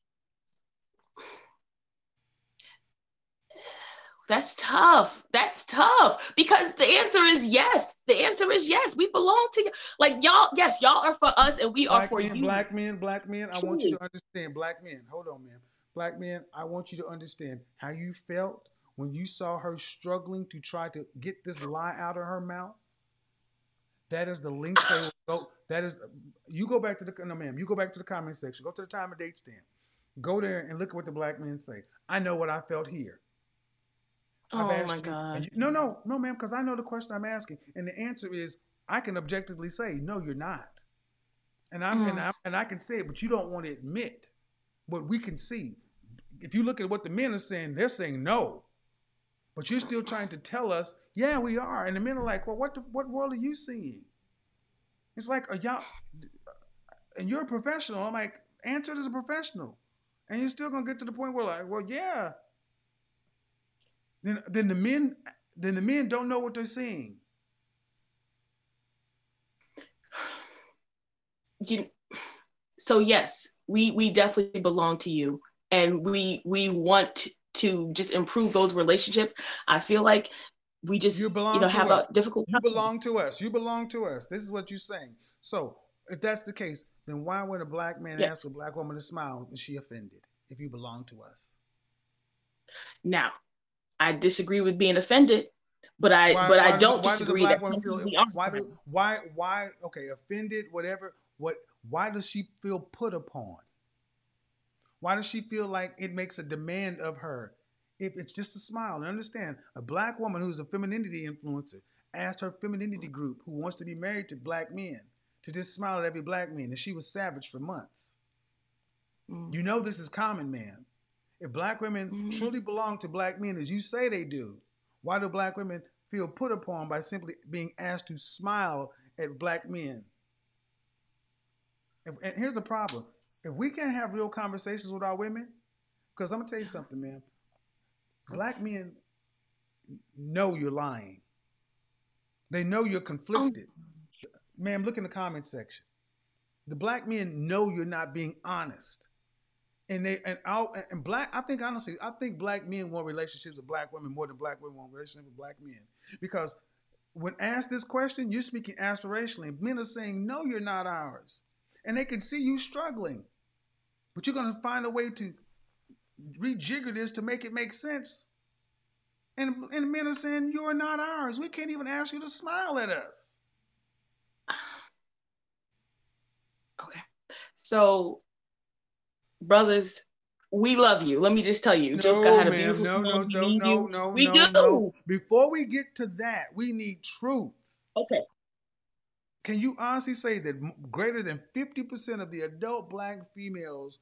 that's tough. That's tough because the answer is yes. The answer is yes. We belong to you. Like y'all. Yes, y'all are for us, and we are for you. Black men. I want you to understand. Black men. Hold on, man. Black men. I want you to understand how you felt when you saw her struggling to try to get this lie out of her mouth. That is the link they will go. That is, you go back to the, no ma'am, you go back to the comment section. Go to the time and date stamp. Go there and look at what the black men say. I know what I felt here. Oh my God. No, ma'am, because I know the question I'm asking. And the answer is, I can objectively say, no, you're not. And I can say it, but you don't want to admit what we can see. If you look at what the men are saying, they're saying no. But you're still trying to tell us, yeah, we are. And the men are like, well, what world are you seeing? It's like, y'all, and you're a professional. I'm like, answer it as a professional. And you're still going to get to the point where like, well, yeah. Then the men don't know what they're seeing. So yes, we definitely belong to you. And we want to just improve those relationships. I feel like we just have a difficult time. You belong to us. You belong to us. This is what you're saying. So if that's the case, then why would a black man ask a black woman to smile and she offended if you belong to us? Now, I disagree with being offended, but I don't disagree that why okay, offended, whatever. Why does she feel put upon? Why does she feel like it makes a demand of her if it's just a smile? And understand, a black woman who's a femininity influencer asked her femininity group who wants to be married to black men to just smile at every black man, and she was savage for months. You know this is common, man. If black women truly belong to black men as you say they do, why do black women feel put upon by simply being asked to smile at black men? And here's the problem. If we can't have real conversations with our women, because I'm going to tell you something, man. Black men know you're lying. They know you're conflicted. Ma'am, look in the comment section. The black men know you're not being honest. I think black men want relationships with black women more than black women want relationships with black men. Because when asked this question, you're speaking aspirationally. Men are saying, no, you're not ours. And they can see you struggling. But you're going to find a way to rejigger this to make it make sense. And men are saying, you're not ours. We can't even ask you to smile at us. Okay. So, brothers, we love you. Let me just tell you. Just got a beautiful smile. No. Before we get to that, we need truth. Okay. Can you honestly say that greater than 50% of the adult black females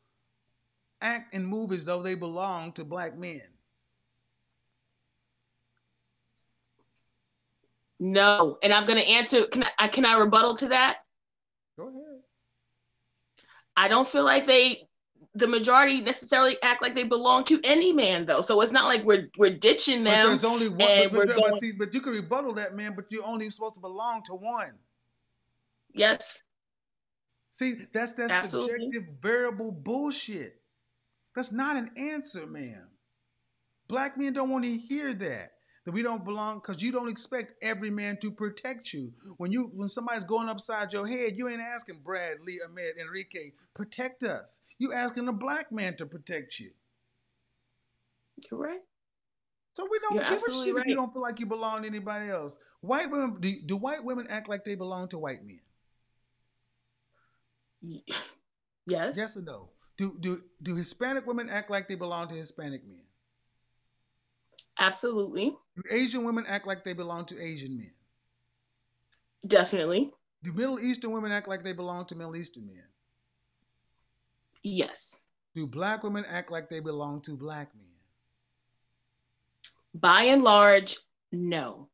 act and move as though they belong to black men? No. And I'm going to answer. Can I rebuttal to that? Go ahead. I don't feel like the majority necessarily act like they belong to any man, though. So it's not like we're ditching them. But there's only one. But you can rebuttal that, man. But you're only supposed to belong to one. Yes. See, that's subjective variable bullshit. That's not an answer, man. Black men don't want to hear that we don't belong, because you don't expect every man to protect you. When somebody's going upside your head, you ain't asking Brad, Lee, Ahmed, Enrique, protect us. You asking a black man to protect you. You're right. So we don't give a shit if you don't feel like you belong to anybody else. White women, do white women act like they belong to white men? Yes. Yes or no? Do Hispanic women act like they belong to Hispanic men? Absolutely. Do Asian women act like they belong to Asian men? Definitely. Do Middle Eastern women act like they belong to Middle Eastern men? Yes. Do black women act like they belong to black men? By and large, no.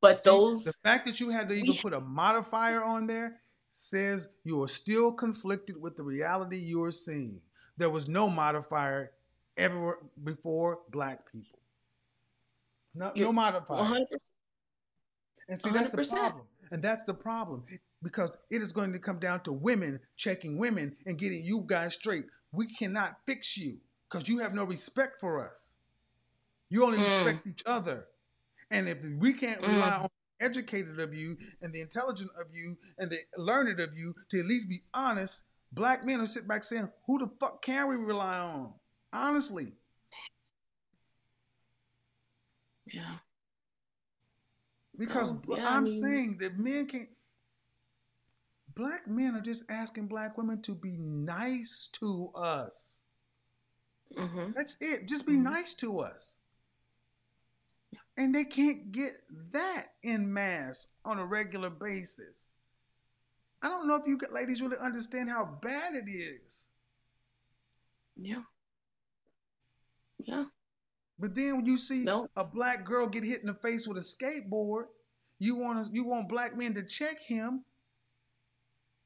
But See, those... the fact that you had to even put a modifier on there says you are still conflicted with the reality you are seeing. There was no modifier ever before black people. No modifier. 100%. And see, that's the problem. And that's the problem. Because it is going to come down to women checking women and getting you guys straight. We cannot fix you because you have no respect for us. You only respect each other. And if we can't rely on the educated of you and the intelligent of you and the learned of you to at least be honest, black men will sit back saying, who the fuck can we rely on? Honestly. Yeah. Because I'm saying that men can't. Black men are just asking black women to be nice to us. Mm-hmm. That's it. Just be nice to us. And they can't get that en masse on a regular basis. I don't know if you ladies really understand how bad it is. Yeah. Yeah. But then when you see a black girl get hit in the face with a skateboard, you want black men to check him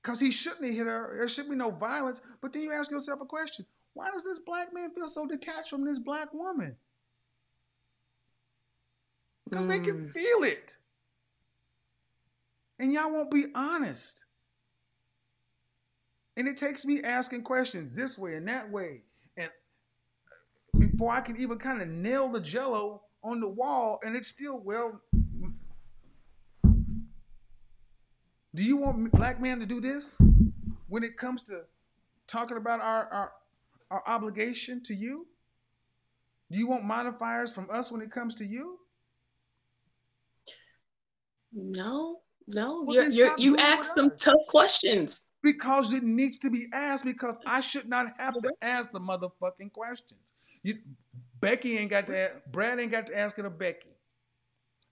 because he shouldn't have hit her. There should be no violence. But then you ask yourself a question. Why does this black man feel so detached from this black woman? Because they can feel it. And y'all won't be honest. And it takes me asking questions this way and that way. And before I can even kind of nail the jello on the wall, and it's still, well, do you want black men to do this when it comes to talking about our obligation to you? Do you want modifiers from us when it comes to you? No. Well, you ask some tough questions. Because it needs to be asked, because I should not have to ask the motherfucking questions. Becky ain't got to ask, Brad ain't got to ask it of Becky.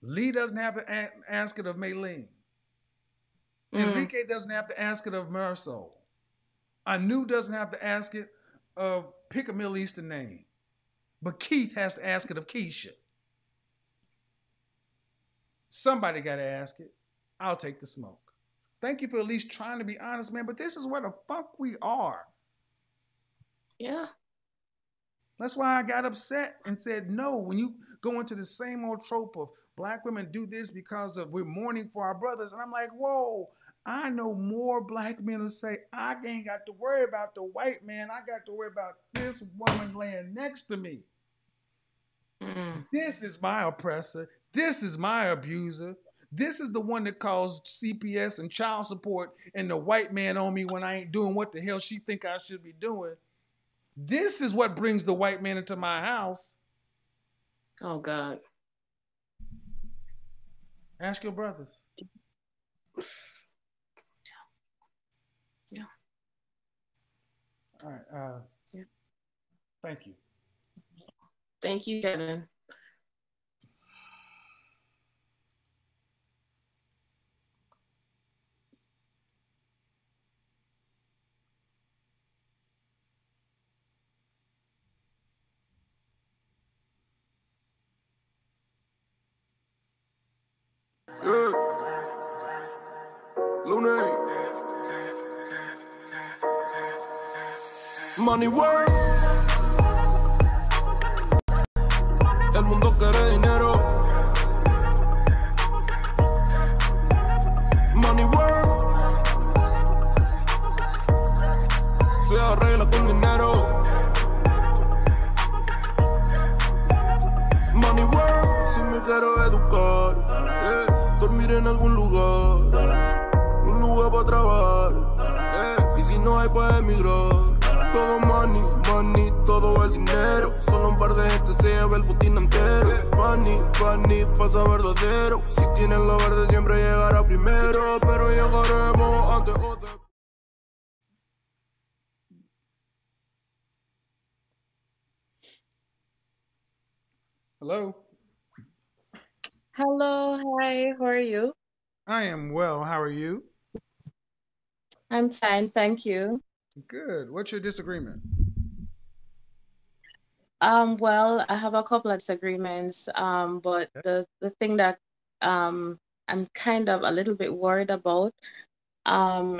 Lee doesn't have to ask it of Maylene. Enrique doesn't have to ask it of Marisol. Anu doesn't have to ask it of, pick a Middle Eastern name. But Keith has to ask it of Keisha. Somebody got to ask it. I'll take the smoke. Thank you for at least trying to be honest, man. But this is where the fuck we are. Yeah. That's why I got upset and said, no, when you go into the same old trope of black women do this because of we're mourning for our brothers. And I'm like, whoa, I know more black men who say, I ain't got to worry about the white man. I got to worry about this woman laying next to me. This is my oppressor. This is my abuser. This is the one that calls CPS and child support and the white man on me when I ain't doing what the hell she think I should be doing. This is what brings the white man into my house. Oh, God. Ask your brothers. Yeah. All right. Yeah. Thank you. Thank you, Kevin. Yeah. Lunes. Money work. El mundo quiere dinero. Money work. Se arregla con dinero. Money work. Si me quiero educar, dormir en algún lugar, un lugar para trabajar, y si no hay para emigrar. Todo money, money, todo el dinero. Solo un par de gente se lleva el botín entero. Funny, funny, pasa verdadero. Si tienen lo verde siempre llegará primero, pero llegaremos antes o después. Hello? Hello, hi, how are you? I am well. How are you? I'm fine, thank you. Good. What's your disagreement? Well, I have a couple of disagreements, but Okay. the thing that um I'm kind of a little bit worried about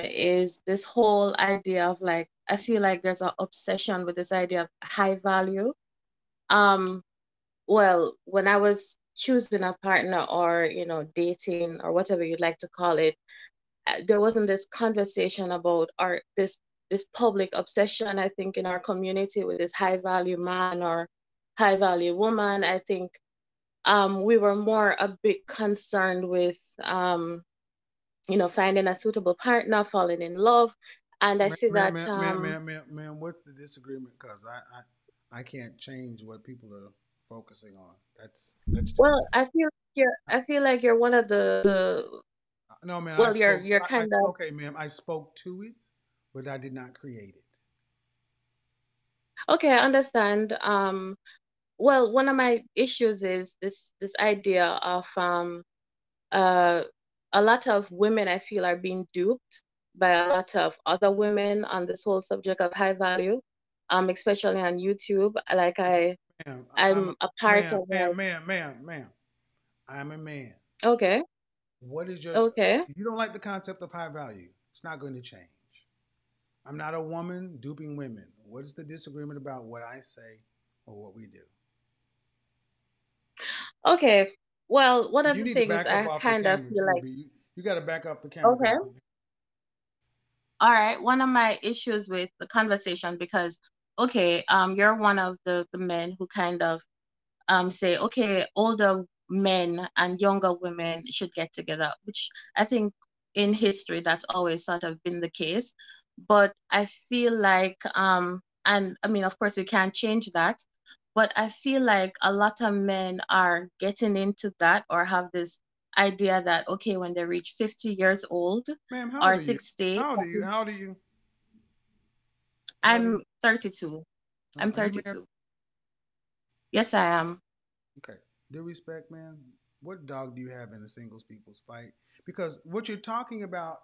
is this whole idea of like I feel like there's an obsession with this idea of high value. Um, well, when I was choosing a partner or dating or whatever you'd like to call it, there wasn't this conversation about or this public obsession, I think, in our community with this high value man or high value woman. I think we were more a bit concerned with finding a suitable partner, falling in love. And I Ma'am, see ma'am, that ma'am, ma'am, ma'am, ma'am, ma'am, what's the disagreement? Because I can't change what people are focusing on. That's well, I feel like you're one of the no, man. well, you're kind of Okay, ma'am. I spoke to it, but I did not create it. okay, I understand. Well, one of my issues is this idea of uh a lot of women I feel are being duped by a lot of other women on this whole subject of high value, especially on YouTube. Like Ma'am, I'm a I'm a part ma'am, of ma'am, like ma'am, ma'am, ma'am. I'm a man. okay, What is your? okay, If you don't like the concept of high value, it's not going to change. I'm not a woman duping women. What is the disagreement about what I say or what we do? okay. Well, one of You the need to things back up I off the kind of camera feel too, like but you got to back up the camera okay, because all right. One of my issues with the conversation because okay, you're one of the men who kind of say, okay, older men and younger women should get together, which I think in history that's always sort of been the case. But I feel like, and I mean, of course, we can't change that, but I feel like a lot of men are getting into that or have this idea that, okay, when they reach 50 years old ma'am, how old or are you? 60, How old are you? How old are you? How old are you? I'm 32. I'm Are you married? 32. Yes, I am. Okay. Due respect, man. What dog do you have in a singles people's fight? Because what you're talking about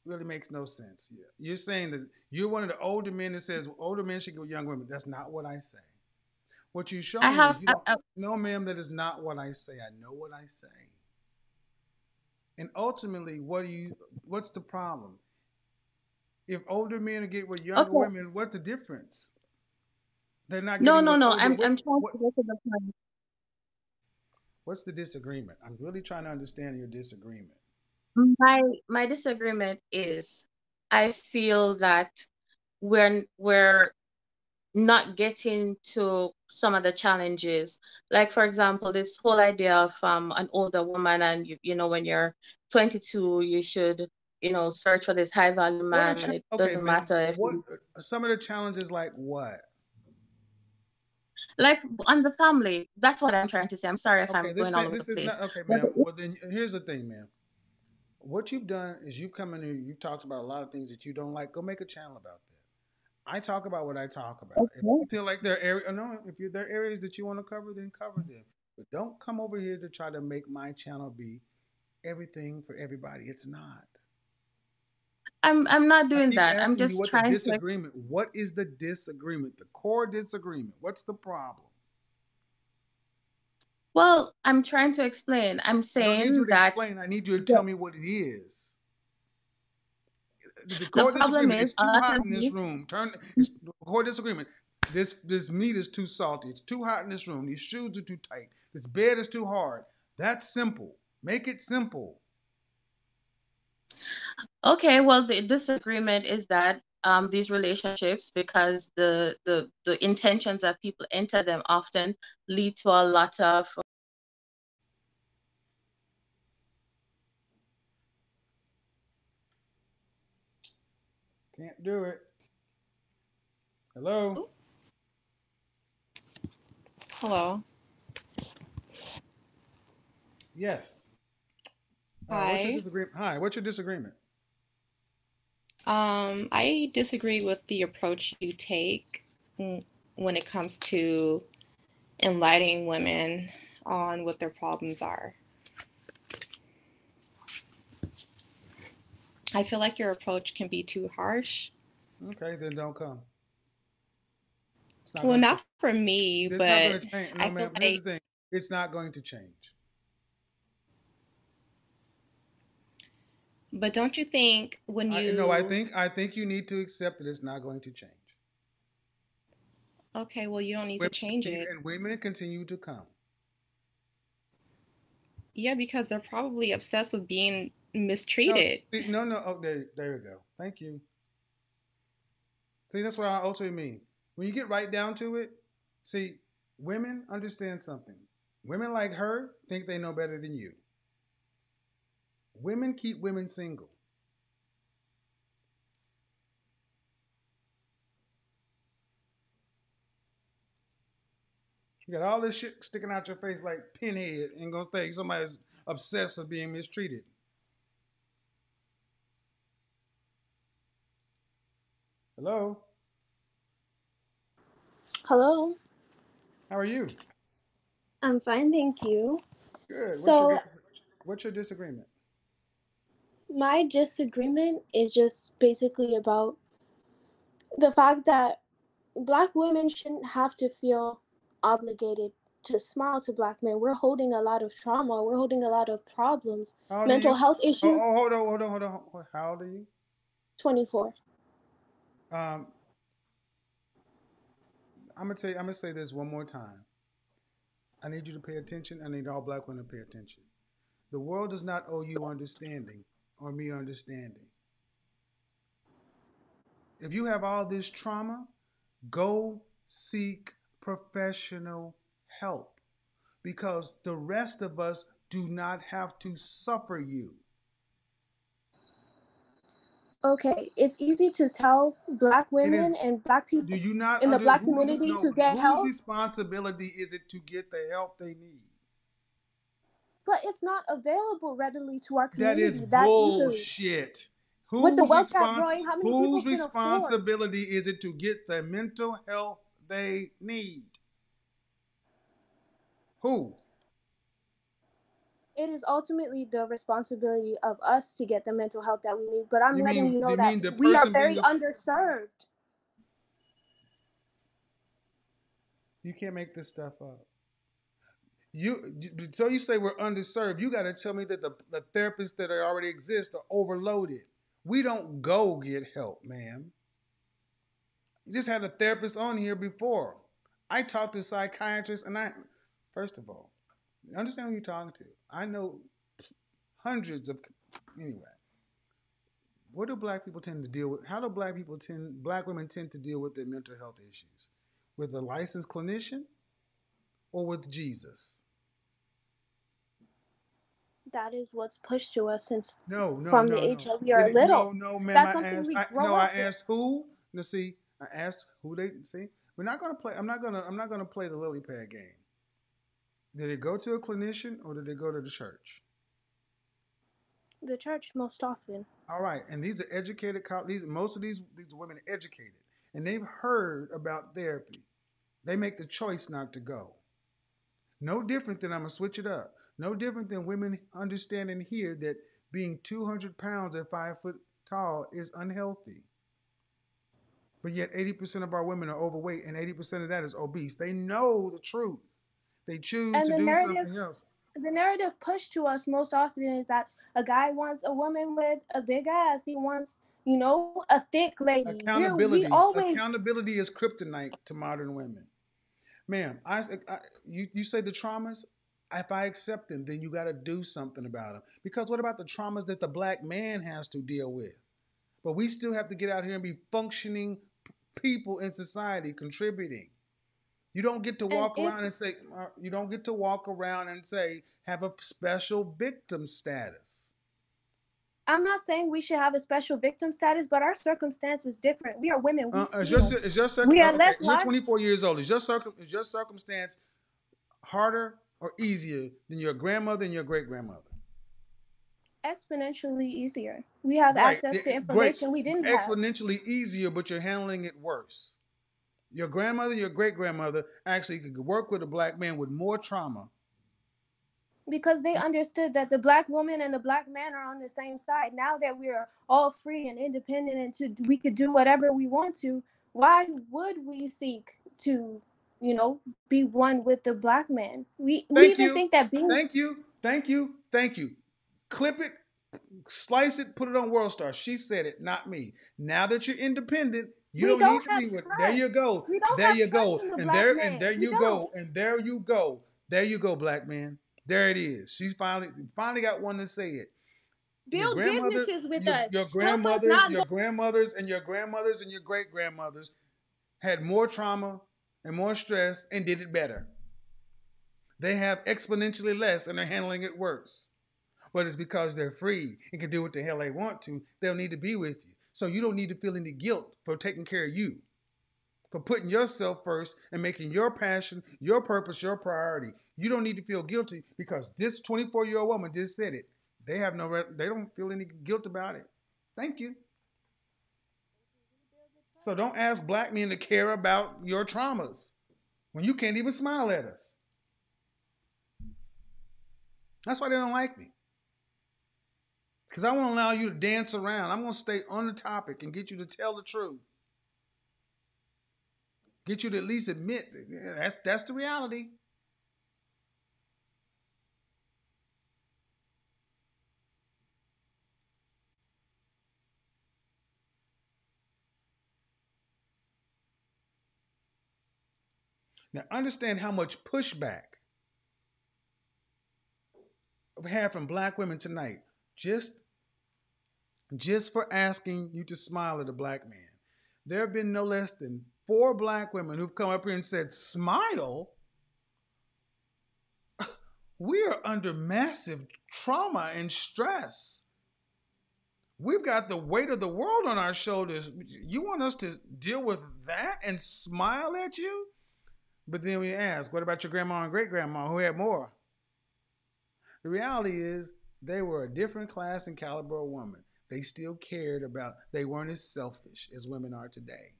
really makes no sense. You're saying that you're one of the older men that says older men should go with young women. That's not what I say. What you're I showing have, is you don't. No, ma'am, that is not what I say. I know what I say. And ultimately, what's the problem? If older men get with younger okay. women, what's the difference? They're not No, getting no, with no. older. I'm trying to get to the point. What's the disagreement? I'm really trying to understand your disagreement. My disagreement is I feel that we're not getting to some of the challenges. Like for example, this whole idea of an older woman and when you're 22, you should, search for this high value What are man and it okay, doesn't ma'am? matter if What some of the challenges like what? like on the family. That's what I'm trying to say. I'm sorry if Okay, I'm going all over the this is place. not okay, But ma'am. Well, then here's the thing, ma'am. What you've done is you've come in here, you've talked about a lot of things that you don't like. Go make a channel about that. I talk about what I talk about. If okay. you feel like there are areas, no, if there are areas that you want to cover, then cover them. But don't come over here to try to make my channel be everything for everybody. It's not. I'm not I doing keep that. I'm asking you just what the trying to disagreement. What is the disagreement? The core disagreement. What's the problem? well, I'm trying to explain. I'm I don't need you saying to that explain. I need you to tell the, me what it is. The the core problem disagreement. is It's a too lot hot of in this you. room. It's the core disagreement. This meat is too salty. It's too hot in this room. These shoes are too tight. This bed is too hard. That's simple. Make it simple. Okay, well, the disagreement is that these relationships, because the intentions that people enter them often lead to a lot of Can't do it. Hello. Hello. Yes. What's your Hi. disagreement? Hi. What's your disagreement? I disagree with the approach you take when it comes to enlightening women on what their problems are. I feel like your approach can be too harsh. Okay, then don't come. Well, not for me, it's but not going to change. No, I feel ma'am. Here's like, the thing. It's not going to change. but don't you think when you... I think you need to accept that it's not going to change. Okay, well, you don't need to change it. And women continue to come. Yeah, because they're probably obsessed with being mistreated. No. Oh, there you go. Thank you. See, that's what I also mean. When you get right down to it, see, women understand something. Women like her think they know better than you. Women keep women single. You got all this shit sticking out your face like pinhead and gonna think somebody's obsessed with being mistreated. Hello? Hello. How are you? I'm fine, thank you. Good. So, What's your disagreement? my disagreement is just basically about the fact that Black women shouldn't have to feel obligated to smile to Black men. We're holding a lot of trauma. We're holding a lot of problems, mental health issues. Hold on. How old are you? 24. I'm gonna say this one more time. I need you to pay attention. I need all Black women to pay attention. The world does not owe you understanding or me understanding. If you have all this trauma, go seek professional help, because the rest of us do not have to suffer you. Okay, it's easy to tell Black women and Black people in the Black community to get help. Whose responsibility is it to get the help they need? But it's not available readily to our community. That is bullshit. With the wealth gap growing, how many people can responsibility is it to get the mental health they need? Who? It is ultimately the responsibility of us to get the mental health that we need. But I'm letting you know that we are very underserved. You can't make this stuff up. So you say we're underserved. You got to tell me that the therapists that already exist are overloaded. We don't go get help, ma'am. You just had a therapist on here before. I talked to psychiatrists, and first of all, understand who you're talking to. I know hundreds of, anyway. What do Black people tend to deal with? How do Black women tend to deal with their mental health issues? With a licensed clinician or with Jesus? That is what's pushed to us since from the age that we are little. No, ma'am. That's something we grow up with. I asked who. No, see, I asked who they see. We're not gonna play. I'm not gonna play the lily pad game. Did they go to a clinician or did they go to the church? The church most often. All right, and these are educated. Most of these women are educated, and they've heard about therapy. They make the choice not to go. No different than, I'm gonna switch it up. No different than women understand and hear that being 200 pounds and 5 foot tall is unhealthy. But yet 80% of our women are overweight and 80% of that is obese. They know the truth. They choose to do something else. The narrative pushed to us most often is that a guy wants a woman with a big ass. He wants, a thick lady. Accountability is kryptonite to modern women. Ma'am, you say the traumas, if I accept them, then you got to do something about them. Because what about the traumas that the Black man has to deal with? But we still have to get out here and be functioning people in society, contributing. You don't get to walk around and say, have a special victim status. I'm not saying we should have a special victim status, but our circumstance is different. We are women. You're 24 years old. Is your circumstance harder or easier than your grandmother and your great-grandmother? Exponentially easier. We have access to information we didn't have. Exponentially easier, but you're handling it worse. Your grandmother, your great-grandmother actually could work with a Black man with more trauma because they understood that the black woman and the black man are on the same side. Now that we are all free and independent and we could do whatever we want to, why would we seek to, be one with the black man? We even think that being Thank you. Clip it, slice it, put it on World Star. She said it, not me. Now that you're independent, you don't need to be with. There you go. We don't There have you trust go. in the And black there man. and there We you don't. go. And there you go. There you go, black man. There it is. She's finally got one to say it. Build businesses with us. Your Help us grandmothers, not your grandmothers, and your grandmothers and your great grandmothers had more trauma and more stress and did it better. They have exponentially less and they're handling it worse. But it's because they're free and can do what the hell they want to. They'll need to be with you. So you don't need to feel any guilt for taking care of you, for putting yourself first and making your passion, your purpose, your priority. You don't need to feel guilty because this 24-year-old woman just said it. They don't feel any guilt about it. Thank you. So don't ask black men to care about your traumas when you can't even smile at us. That's why they don't like me. Because I won't allow you to dance around. I'm going to stay on the topic and get you to tell the truth. Get you to at least admit that's the reality. Now understand how much pushback I've had from black women tonight just for asking you to smile at a black man. There have been no less than 4 black women who've come up here and said, smile? We are under massive trauma and stress. We've got the weight of the world on our shoulders. You want us to deal with that and smile at you? But then we ask, what about your grandma and great grandma who had more? The reality is they were a different class and caliber of woman. They still cared about, they weren't as selfish as women are today.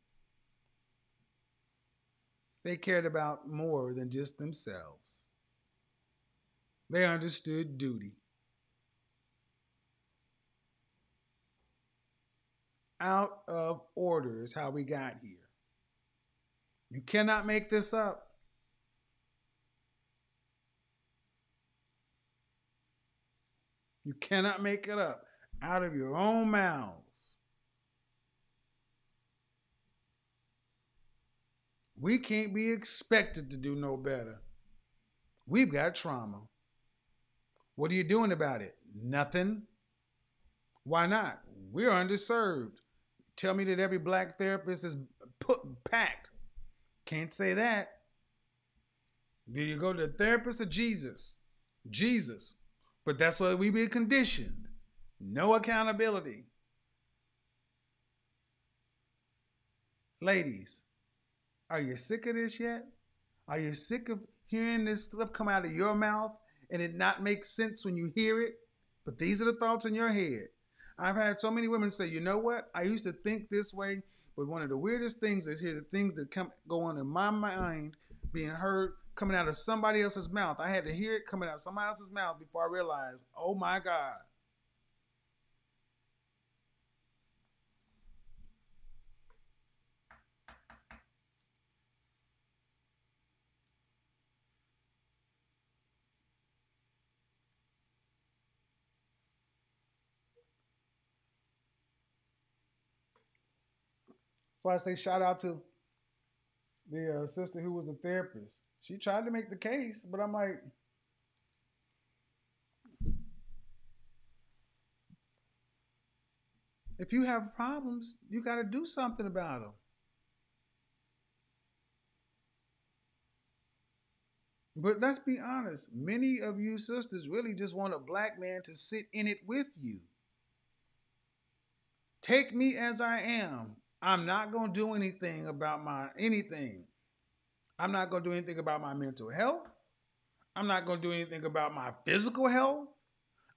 They cared about more than just themselves. They understood duty. Out of order is how we got here. You cannot make this up. You cannot make it up out of your own mouths. We can't be expected to do no better. We've got trauma. What are you doing about it? Nothing. Why not? We're underserved. Tell me that every black therapist is packed. Can't say that. Do you go to the therapist or Jesus? Jesus. But that's why we be conditioned. No accountability. Ladies, are you sick of this yet? Are you sick of hearing this stuff come out of your mouth and it not make sense when you hear it? But these are the thoughts in your head. I've had so many women say, you know what? I used to think this way, but one of the weirdest things is here, the things that go on in my mind being heard coming out of somebody else's mouth. I had to hear it coming out of somebody else's mouth before I realized, oh my God. So I say shout out to the sister who was the therapist. She tried to make the case, but I'm like, if you have problems, you got to do something about them. But let's be honest, many of you sisters really just want a black man to sit in it with you. Take me as I am. I'm not going to do anything about anything. I'm not going to do anything about my mental health. I'm not going to do anything about my physical health.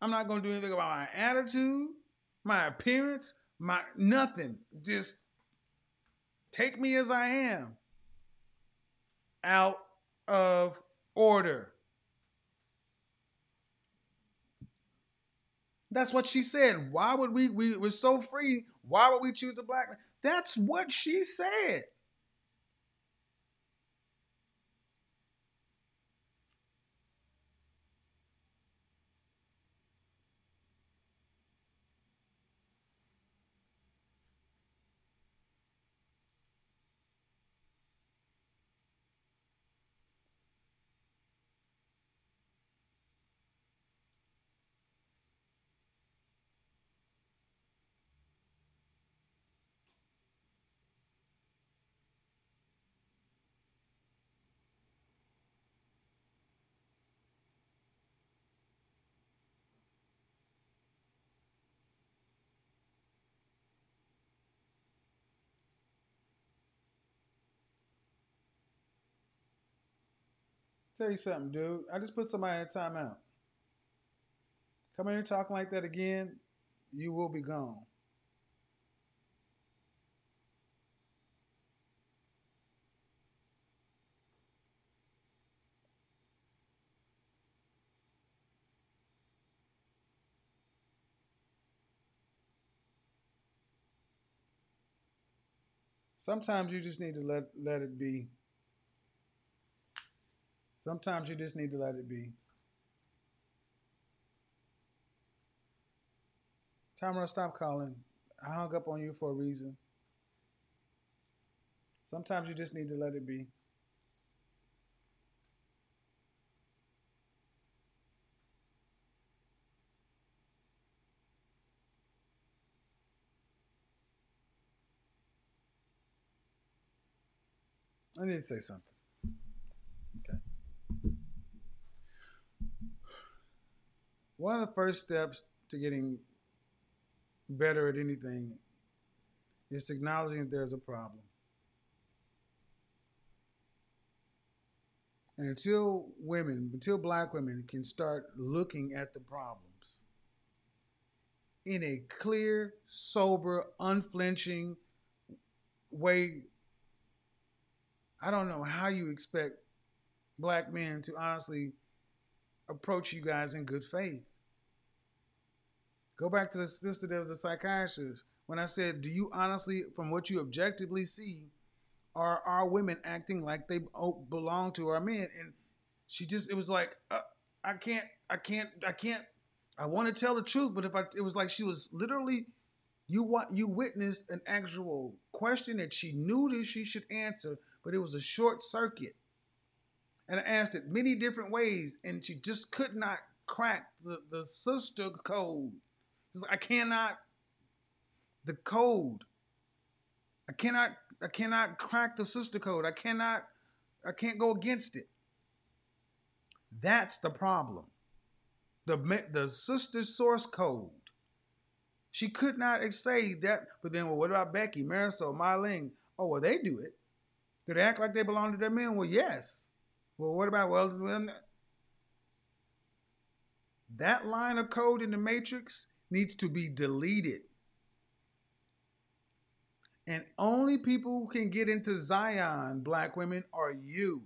I'm not going to do anything about my attitude, my appearance, nothing. Just take me as I am. Out of order. That's what she said. Why would we're so free? Why would we choose the black man? That's what she said. Tell you something, dude. I just put somebody in timeout. Come in here talking like that again, you will be gone. Sometimes you just need to let it be. Sometimes you just need to let it be. Tamara, stop calling. I hung up on you for a reason. Sometimes you just need to let it be. I need to say something. Okay. One of the first steps to getting better at anything is acknowledging that there's a problem. And until black women can start looking at the problems in a clear, sober, unflinching way, I don't know how you expect black men to honestly approach you guys in good faith. Go back to the sister that was a psychiatrist. When I said, do you honestly, from what you objectively see, are our women acting like they belong to our men? And it was like, I can't. I want to tell the truth, but it was like she was literally, you witnessed an actual question that she knew that she should answer, but it was a short circuit. And I asked it many different ways, and she just could not crack the sister code. She's like, I cannot, the code. I cannot crack the sister code. I can't go against it. That's the problem. The sister source code. She could not say that, but then, well, what about Becky, Marisol, Marlene? Oh, well, they do it. Do they act like they belong to their men? Well, yes. Well, what about, that line of code in the matrix needs to be deleted. And only people who can get into Zion, black women, are you.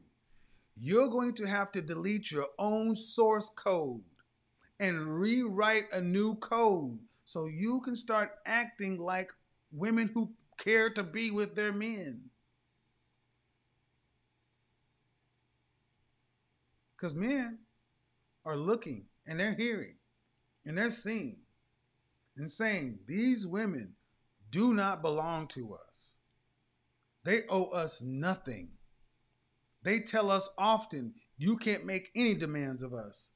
You're going to have to delete your own source code and rewrite a new code so you can start acting like women who care to be with their men. Because men are looking and they're hearing and they're seeing and saying, these women do not belong to us. They owe us nothing. They tell us often, you can't make any demands of us.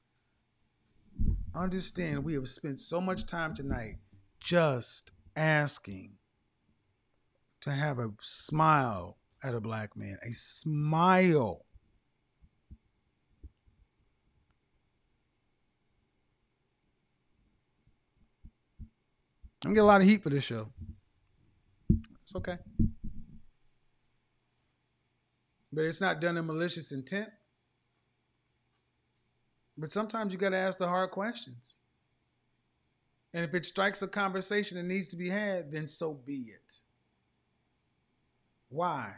Understand, we have spent so much time tonight just asking to have a smile at a black man. A smile. I'm gonna get a lot of heat for this show. It's okay. But it's not done in malicious intent. But sometimes you gotta ask the hard questions. And if it strikes a conversation that needs to be had, then so be it. Why?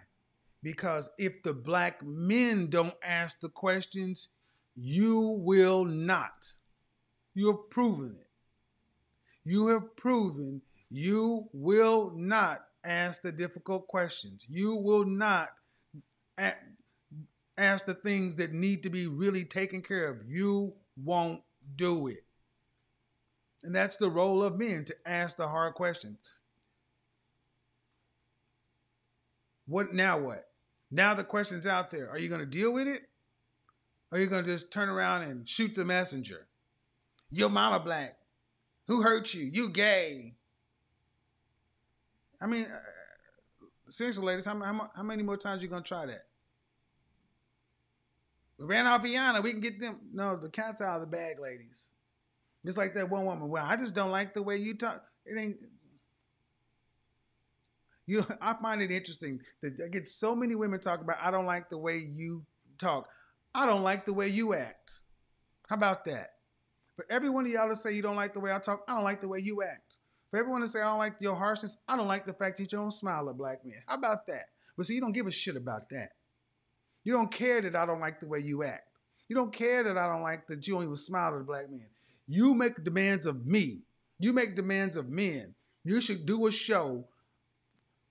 Because if the black men don't ask the questions, you will not. You have proven it. You have proven you will not ask the difficult questions. You will not ask the things that need to be really taken care of. You won't do it. And that's the role of men, to ask the hard questions. What now? What? Now the question's out there. Are you going to deal with it? Or are you going to just turn around and shoot the messenger? Your mama black. Who hurt you? You gay. I mean, seriously, ladies, how many more times are you going to try that? We ran off Iyanla. We can get them. No, the cat's out of the bag, ladies. Just like that one woman. Well, I just don't like the way you talk. It ain't. You know, I find it interesting that I get so many women talk about, I don't like the way you talk. I don't like the way you act. How about that? For every one of y'all to say you don't like the way I talk, I don't like the way you act. For everyone to say I don't like your harshness, I don't like the fact that you don't smile at black men. How about that? But see, you don't give a shit about that. You don't care that I don't like the way you act. You don't care that I don't like that you don't even smile at a black man. You make demands of me. You make demands of men. You should do a show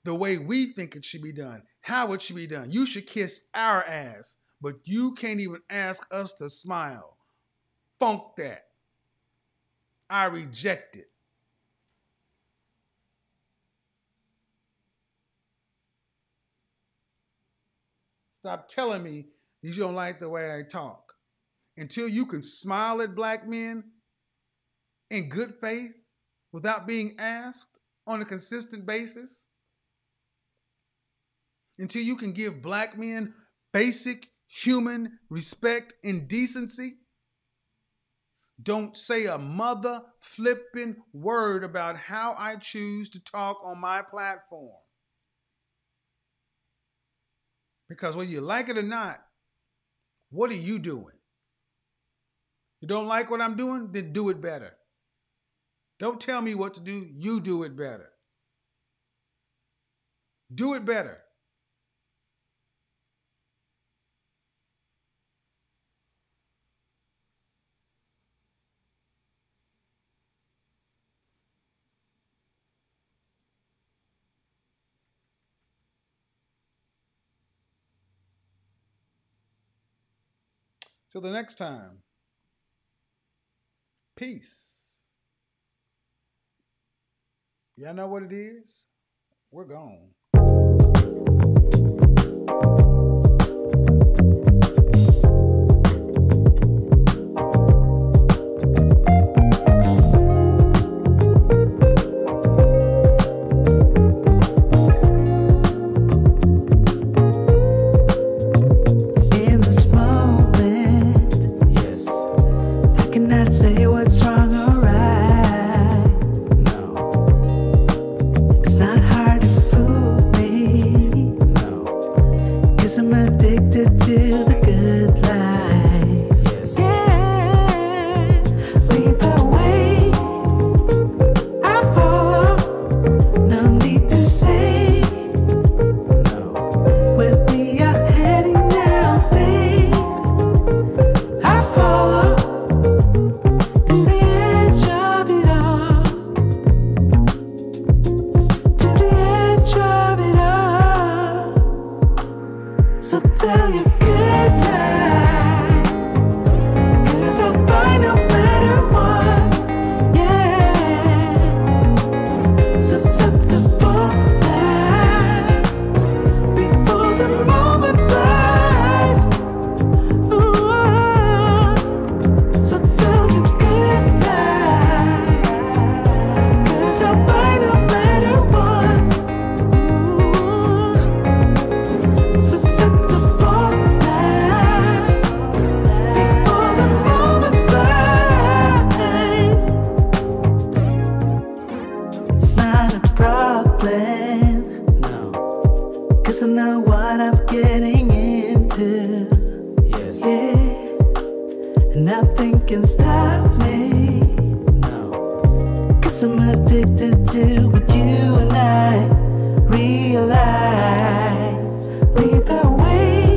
the way we think it should be done, how it should be done. You should kiss our ass, but you can't even ask us to smile. Funk that. I reject it. Stop telling me you don't like the way I talk. Until you can smile at black men in good faith without being asked on a consistent basis. Until you can give black men basic human respect and decency. Don't say a mother flipping word about how I choose to talk on my platform. Because whether you like it or not, what are you doing? You don't like what I'm doing? Then do it better. Don't tell me what to do. You do it better. Do it better. Till the next time, peace. Y'all know what it is? We're gone. Nothing can stop me. No. 'Cause I'm addicted to what you and I realize. Lead the way.